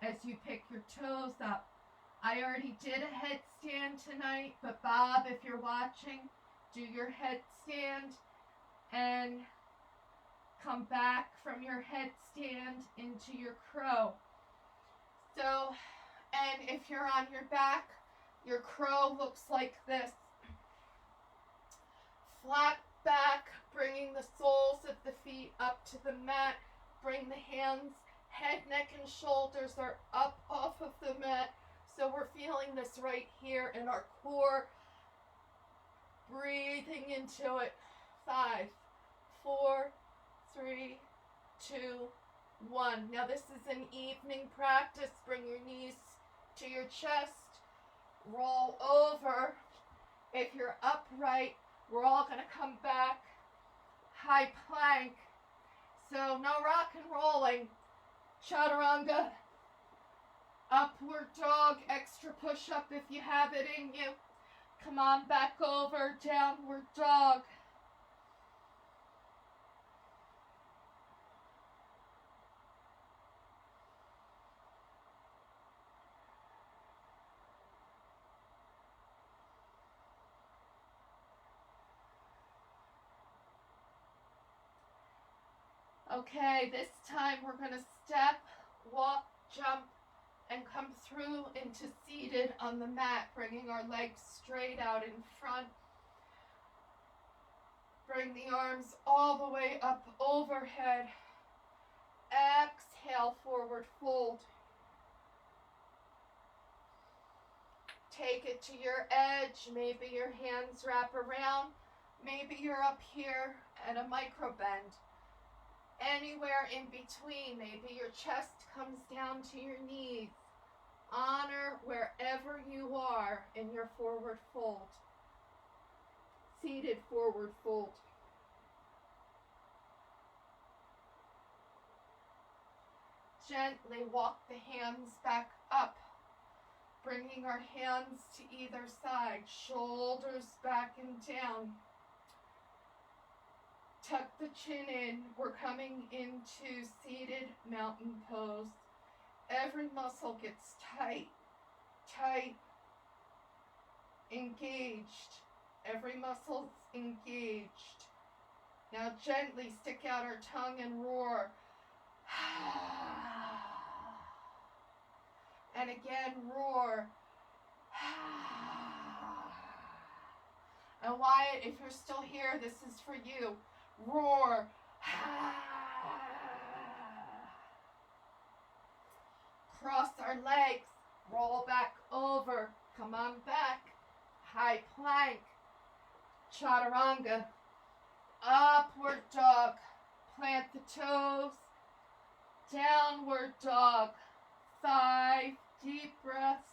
as you pick your toes up. I already did a headstand tonight, but Bob, if you're watching, do your headstand and come back from your headstand into your crow. So, and if you're on your back, your crow looks like this. Flat back, bringing the soles of the feet up to the mat. Bring the hands, head, neck, and shoulders are up off of the mat. So we're feeling this right here in our core. Breathing into it. 5, 4, 3, 2, 1. Now this is an evening practice. Bring your knees to your chest. Roll over. If you're upright, we're all going to come back. High plank. So no rock and rolling. Chaturanga. Upward dog. Extra push up if you have it in you. Come on back over. Downward dog. Okay, this time we're going to step, walk, jump, and come through into seated on the mat, bringing our legs straight out in front. Bring the arms all the way up overhead. Exhale, forward fold. Take it to your edge. Maybe your hands wrap around. Maybe you're up here at a micro bend. Anywhere in between. Maybe your chest comes down to your knees. Honor wherever you are in your forward fold. Seated forward fold. Gently walk the hands back up, bringing our hands to either side, shoulders back and down. Tuck the chin in. We're coming into seated mountain pose. Every muscle gets tight, tight, engaged. Every muscle's engaged. Now gently stick out our tongue and roar. And again, roar. And Wyatt, if you're still here, this is for you. Roar. Cross our legs. Roll back over. Come on back. High plank. Chaturanga. Upward dog. Plant the toes. Downward dog. 5 deep breaths.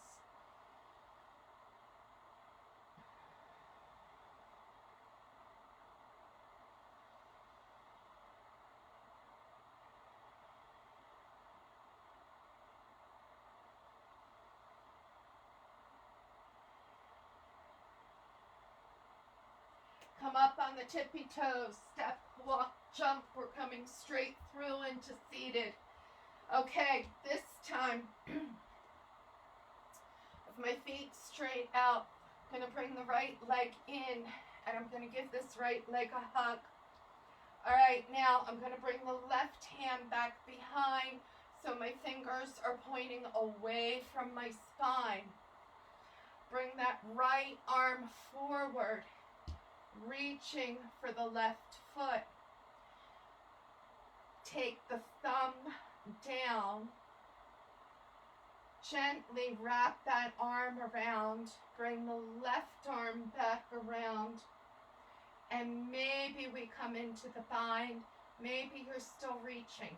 Come up on the tippy toes. Step, walk, jump. We're coming straight through into seated. Okay, this time, with my feet straight out, I'm going to bring the right leg in, and I'm going to give this right leg a hug. All right, now I'm going to bring the left hand back behind, so my fingers are pointing away from my spine. Bring that right arm forward, reaching for the left foot. Take the thumb down. Gently wrap that arm around. Bring the left arm back around. And maybe we come into the bind. Maybe you're still reaching.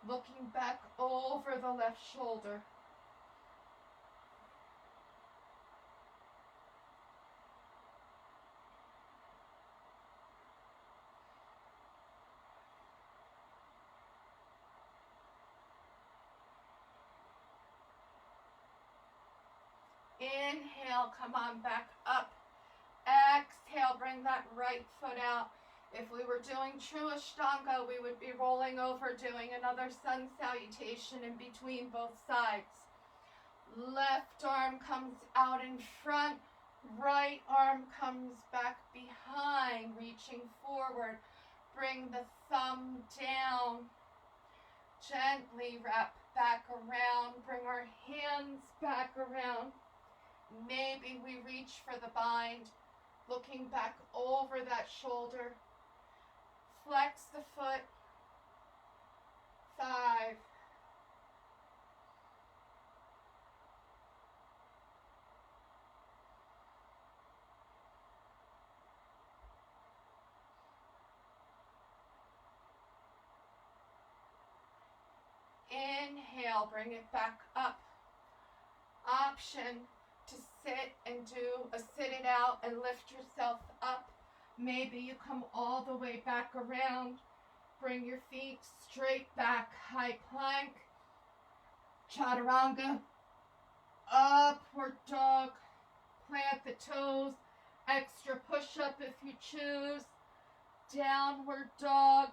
Looking back over the left shoulder. Inhale, come on back up. Exhale, bring that right foot out. If we were doing true Ashtanga, we would be rolling over, doing another sun salutation in between both sides. Left arm comes out in front. Right arm comes back behind, reaching forward. Bring the thumb down. Gently wrap back around. Bring our hands back around. Maybe we reach for the bind. looking back over that shoulder. Flex the foot. 5. Inhale, bring it back up. Option to sit and do a sit it out and lift yourself up. Maybe you come all the way back around. Bring your feet straight back. High plank. Chaturanga. Upward dog. Plant the toes. Extra push up if you choose. Downward dog.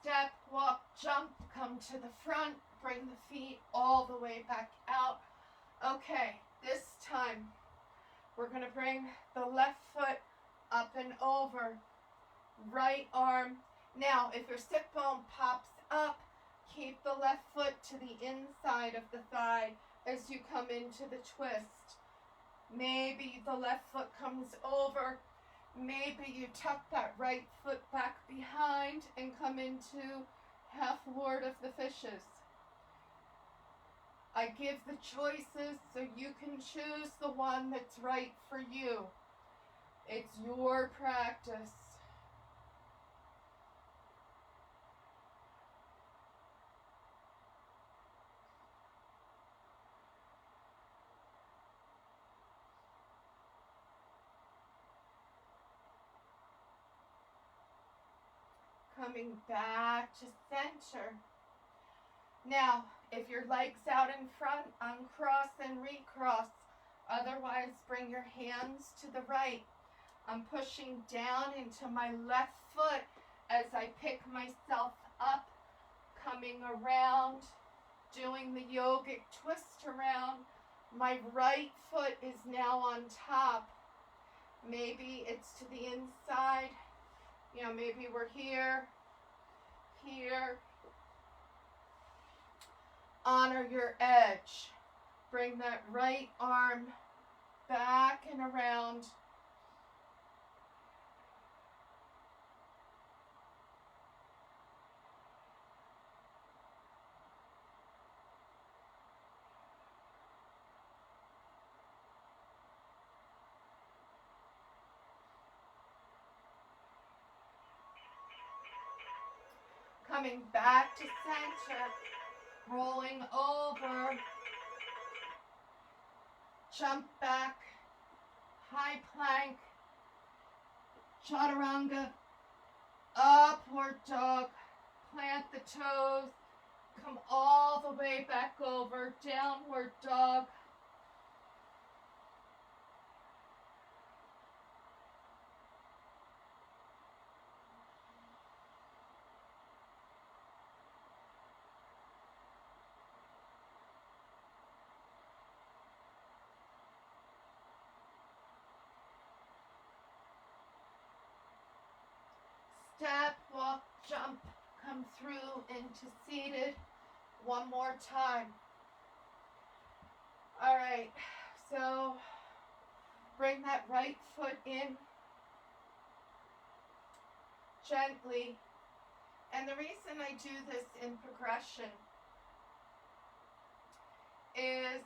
Step, walk, jump, come to the front, bring the feet all the way back out. Okay, this time we're going to bring the left foot up and over, right arm. Now, if your sit bone pops up, keep the left foot to the inside of the thigh as you come into the twist. Maybe the left foot comes over. Maybe you tuck that right foot back behind and come into half Lord of the Fishes. I give the choices so you can choose the one that's right for you. It's your practice. Coming back to center. Now, if your leg's out in front, uncross and recross. Otherwise, bring your hands to the right. I'm pushing down into my left foot as I pick myself up, coming around, doing the yogic twist around. My right foot is now on top. Maybe it's to the inside. You know, maybe we're here, here. Honor your edge. Bring that right arm back and around. Coming back to center, rolling over, jump back, high plank, chaturanga, upward dog, plant the toes, come all the way back over, downward dog. Step, walk, jump, come through into seated. One more time. All right, so bring that right foot in gently. And the reason I do this in progression is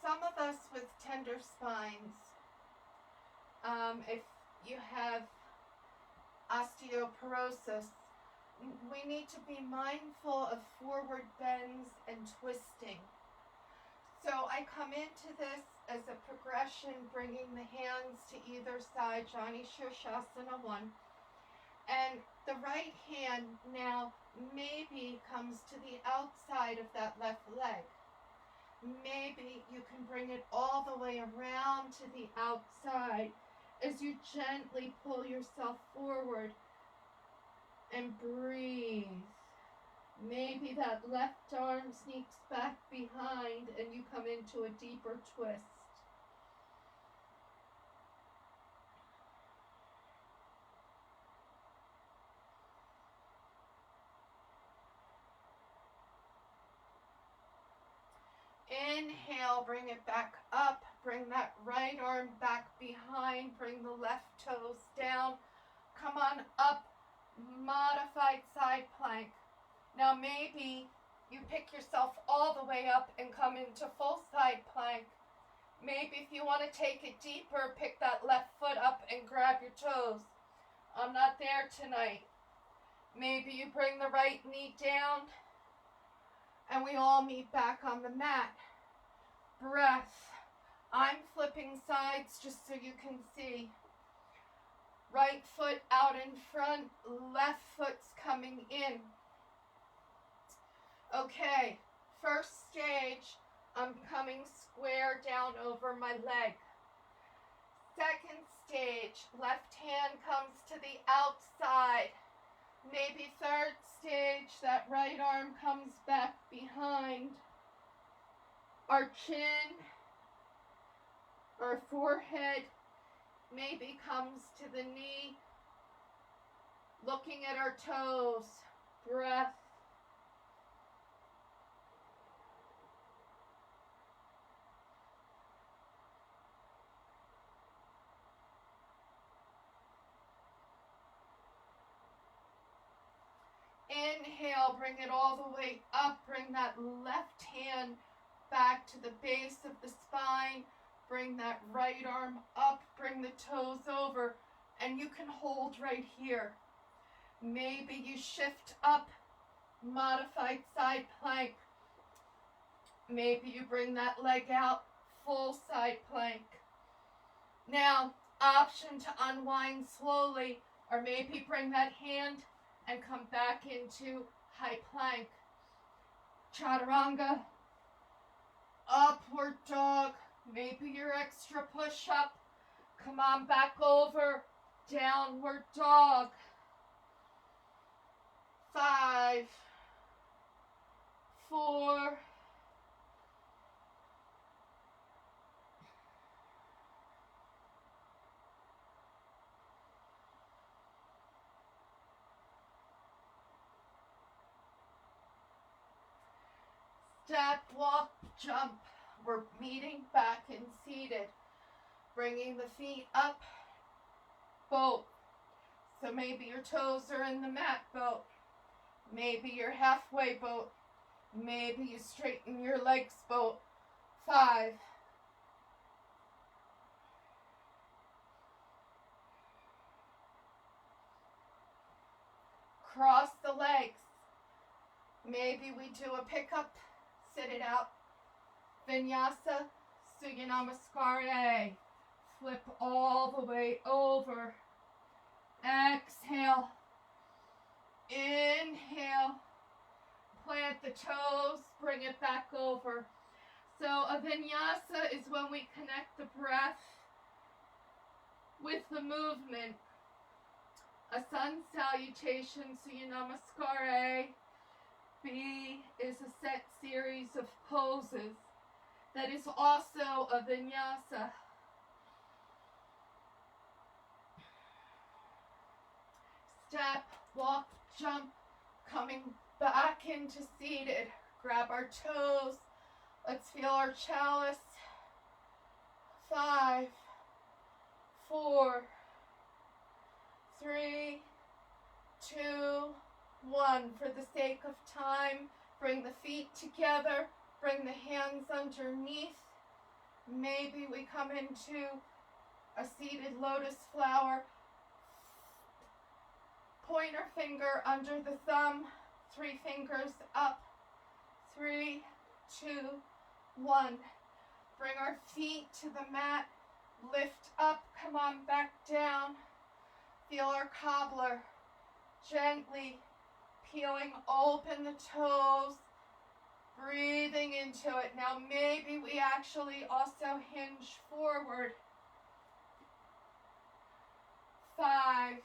some of us with tender spines, if you have osteoporosis, we need to be mindful of forward bends and twisting. So I come into this as a progression, bringing the hands to either side, Jani Shirshasana 1. And the right hand now maybe comes to the outside of that left leg. Maybe you can bring it all the way around to the outside as you gently pull yourself forward and breathe. Maybe that left arm sneaks back behind and you come into a deeper twist. Inhale, bring it back up. Bring that right arm back behind. Bring the left toes down. Come on up. Modified side plank. Now maybe you pick yourself all the way up and come into full side plank. Maybe if you want to take it deeper, pick that left foot up and grab your toes. I'm not there tonight. Maybe you bring the right knee down and we all meet back on the mat. Breath. I'm flipping sides just so you can see. Right foot out in front, left foot's coming in. Okay, first stage, I'm coming square down over my leg. Second stage, left hand comes to the outside. Maybe third stage, that right arm comes back behind. Our chin, our forehead, maybe comes to the knee. Looking at our toes. Breath. Inhale, bring it all the way up. Bring that left hand back to the base of the spine. Bring that right arm up. Bring the toes over. And you can hold right here. Maybe you shift up. Modified side plank. Maybe you bring that leg out. Full side plank. Now, option to unwind slowly. Or maybe bring that hand and come back into high plank. Chaturanga. Upward dog. Maybe your extra push up. Come on back over. Downward dog. 5, 4, 'Step, walk, jump. We're meeting back in seated. Bringing the feet up. Boat. So maybe your toes are in the mat, boat. Maybe you're halfway, boat. Maybe you straighten your legs, boat. 5. Cross the legs. Maybe we do a pickup, sit it out. Vinyasa, Surya Namaskar. Flip all the way over. Exhale. Inhale. Plant the toes, bring it back over. So a vinyasa is when we connect the breath with the movement. A sun salutation, Surya Namaskar. B is a set series of poses that is also a vinyasa. Step, walk, jump, coming back into seated. Grab our toes. Let's feel our chalice. 5, 4, 3, 2, 1. For the sake of time, bring the feet together. Bring the hands underneath. Maybe we come into a seated lotus flower. Pointer finger under the thumb. 3 fingers up. 3, 2, 1. Bring our feet to the mat. Lift up. Come on back down. Feel our cobbler. Gently peeling open the toes. Breathing into it. Now maybe we actually also hinge forward. 5,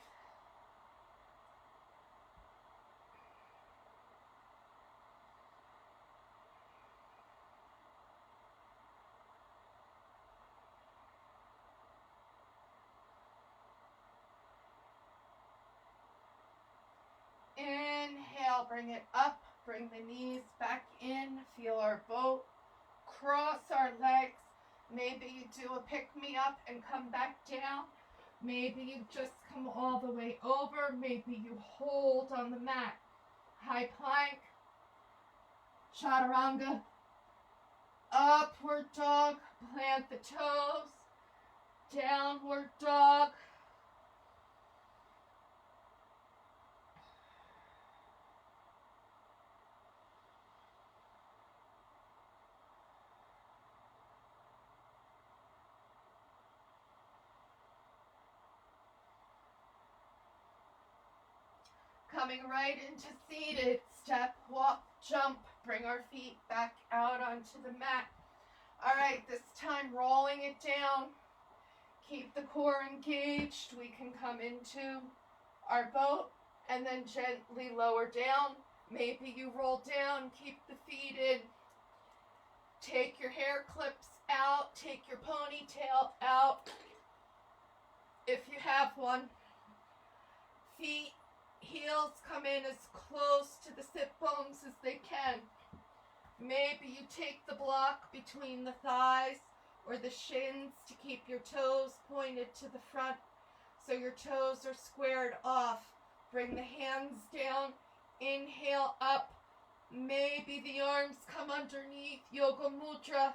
inhale, bring it up, bring the knees back in, feel our boat, cross our legs. Maybe you do a pick-me-up and come back down. Maybe you just come all the way over. Maybe you hold on the mat. High plank, chaturanga, upward dog, plant the toes, downward dog. Coming right into seated, step, walk, jump, bring our feet back out onto the mat. All right, this time rolling it down. Keep the core engaged. We can come into our boat and then gently lower down. Maybe you roll down, keep the feet in. Take your hair clips out, take your ponytail out if you have one. Feet, heels come in as close to the sit bones as they can. Maybe you take the block between the thighs or the shins to keep your toes pointed to the front so your toes are squared off. Bring the hands down, inhale up. Maybe the arms come underneath, Yoga Mudra.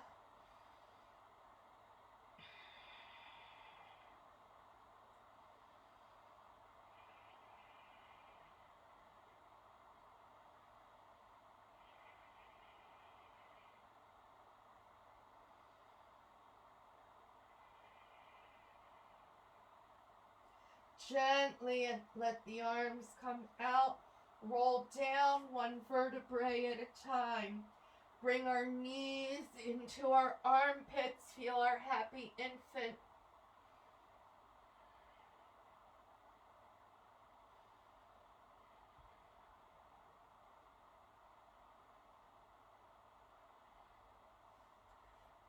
Gently let the arms come out. Roll down one vertebrae at a time. Bring our knees into our armpits. Feel our happy infant.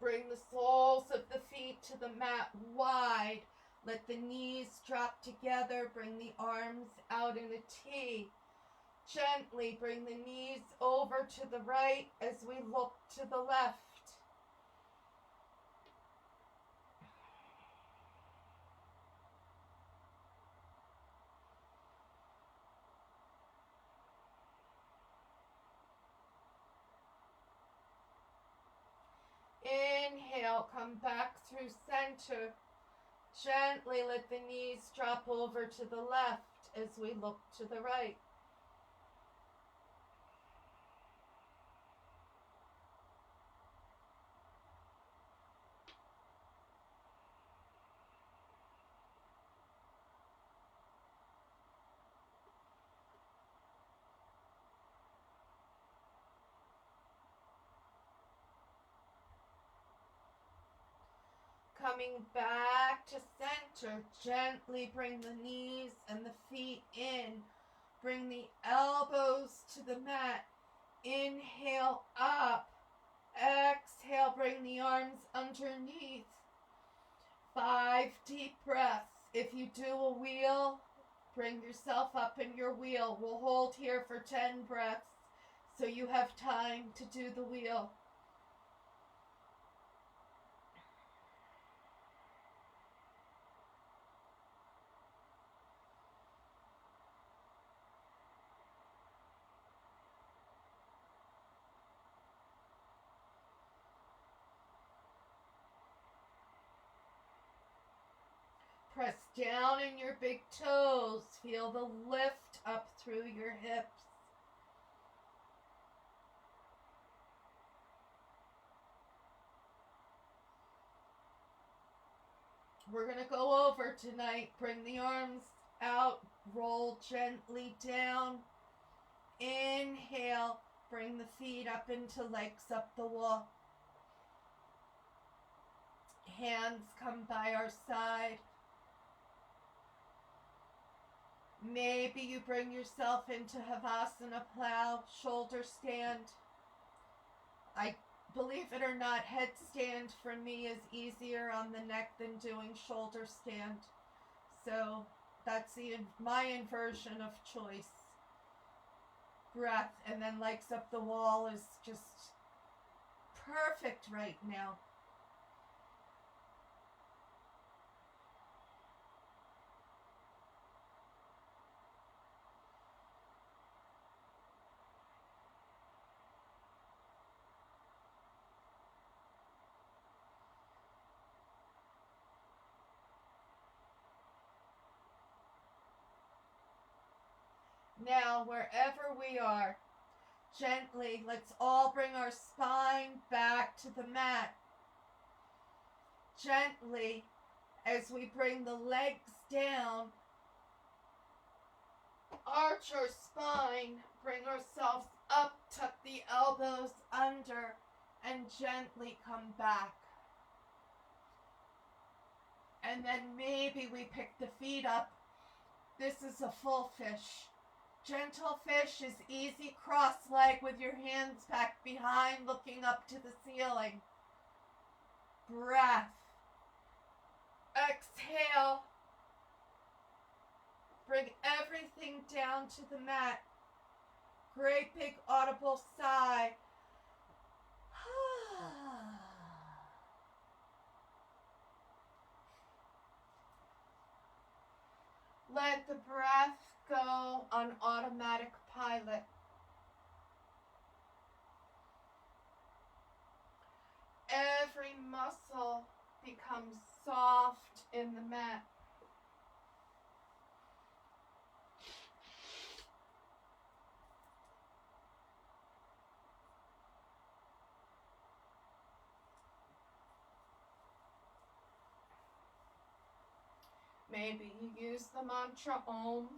Bring the soles of the feet to the mat wide. Let the knees drop together. Bring the arms out in a T. Gently bring the knees over to the right as we look to the left. Inhale, come back through center. Gently let the knees drop over to the left as we look to the right. Coming back to center, gently bring the knees and the feet in. Bring the elbows to the mat. Inhale up. Exhale, bring the arms underneath. 5 deep breaths. If you do a wheel, bring yourself up in your wheel. We'll hold here for 10 breaths so you have time to do the wheel. Press down in your big toes. Feel the lift up through your hips. We're going to go over tonight. Bring the arms out. Roll gently down. Inhale. Bring the feet up into legs up the wall. Hands come by our side. Maybe you bring yourself into Havasana plow, shoulder stand. Believe it or not, headstand for me is easier on the neck than doing shoulder stand. So that's my inversion of choice. breath and then legs up the wall is just perfect right now. Now, wherever we are, gently, let's all bring our spine back to the mat. Gently, as we bring the legs down, arch our spine, bring ourselves up, tuck the elbows under, and gently come back. And then maybe we pick the feet up. This is a full fish. Gentle fish is easy cross leg with your hands back behind, looking up to the ceiling. Breath. Exhale. Bring everything down to the mat. Great big audible sigh. Let the breath go on automatic pilot. Every muscle becomes soft in the mat. Maybe you use the mantra Om.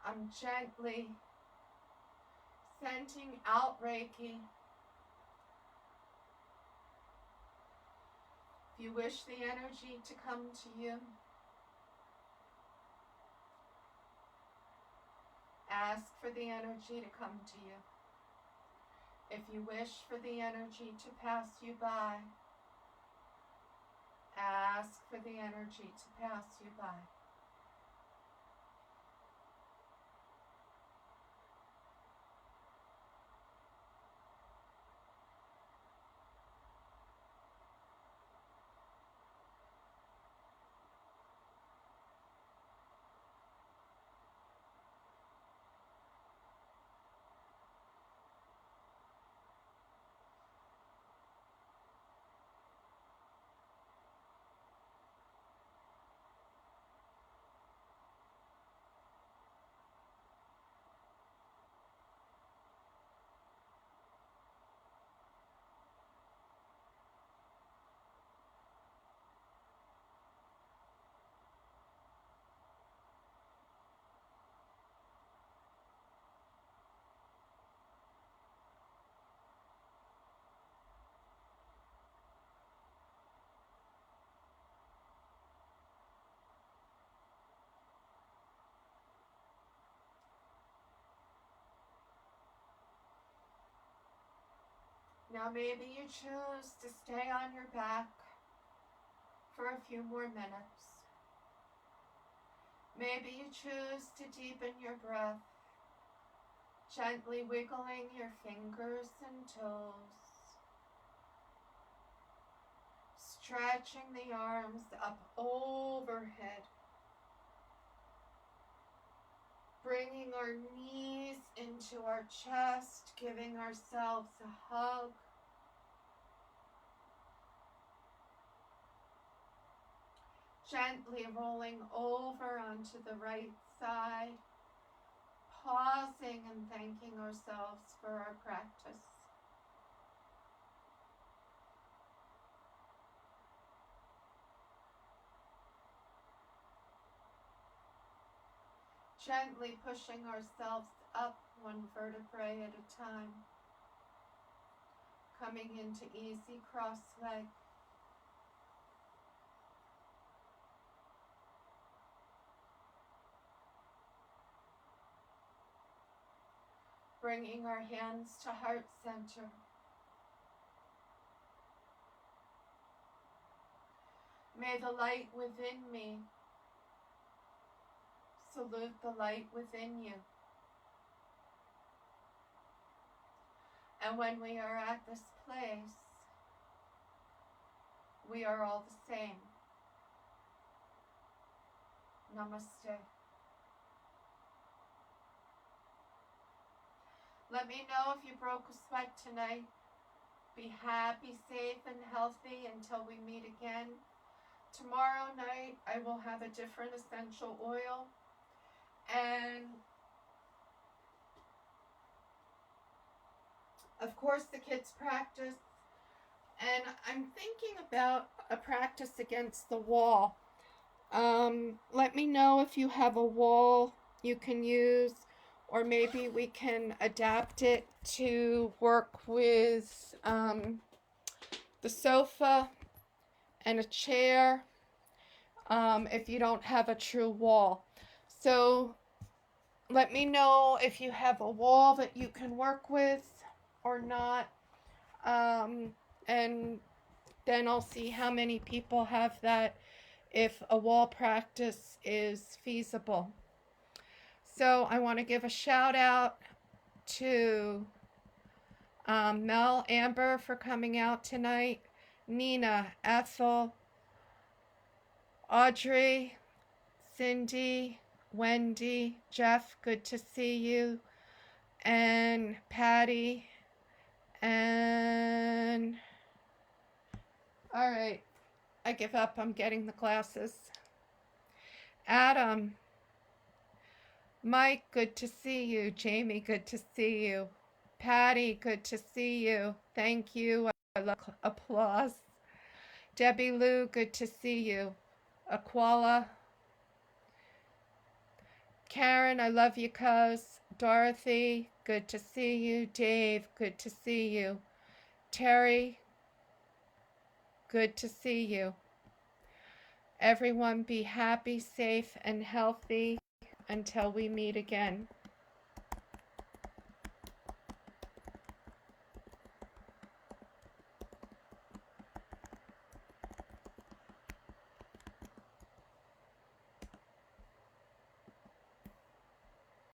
I'm gently sending out Reiki. If you wish the energy to come to you, ask for the energy to come to you. If you wish for the energy to pass you by, ask for the energy to pass you by. Now maybe you choose to stay on your back for a few more minutes. Maybe you choose to deepen your breath, gently wiggling your fingers and toes, stretching the arms up overhead, bringing our knees into our chest, giving ourselves a hug. Gently rolling over onto the right side, pausing and thanking ourselves for our practice. Gently pushing ourselves up one vertebrae at a time, coming into easy cross leg. Bringing our hands to heart center. May the light within me salute the light within you. And when we are at this place, we are all the same. Namaste. Let me know if you broke a sweat tonight. Be happy, safe, and healthy until we meet again. Tomorrow night, I will have a different essential oil. And of course, the kids practice. And I'm thinking about a practice against the wall. Let me know if you have a wall you can use, or maybe we can adapt it to work with the sofa and a chair if you don't have a true wall. So let me know if you have a wall that you can work with or not. And then I'll see how many people have that, if a wall practice is feasible. So I want to give a shout out to Mel Amber for coming out tonight, Nina, Ethel, Audrey, Cindy, Wendy, Jeff, good to see you, and Patty, and all right, I give up, I'm getting the glasses. Adam, Mike, good to see you. Jamie, good to see you. Patty, good to see you. Thank you. I love applause. Debbie Lou, good to see you. Aquala. Karen, I love you, cuz. Dorothy, good to see you. Dave, good to see you. Terry, good to see you. Everyone be happy, safe, and healthy until we meet again.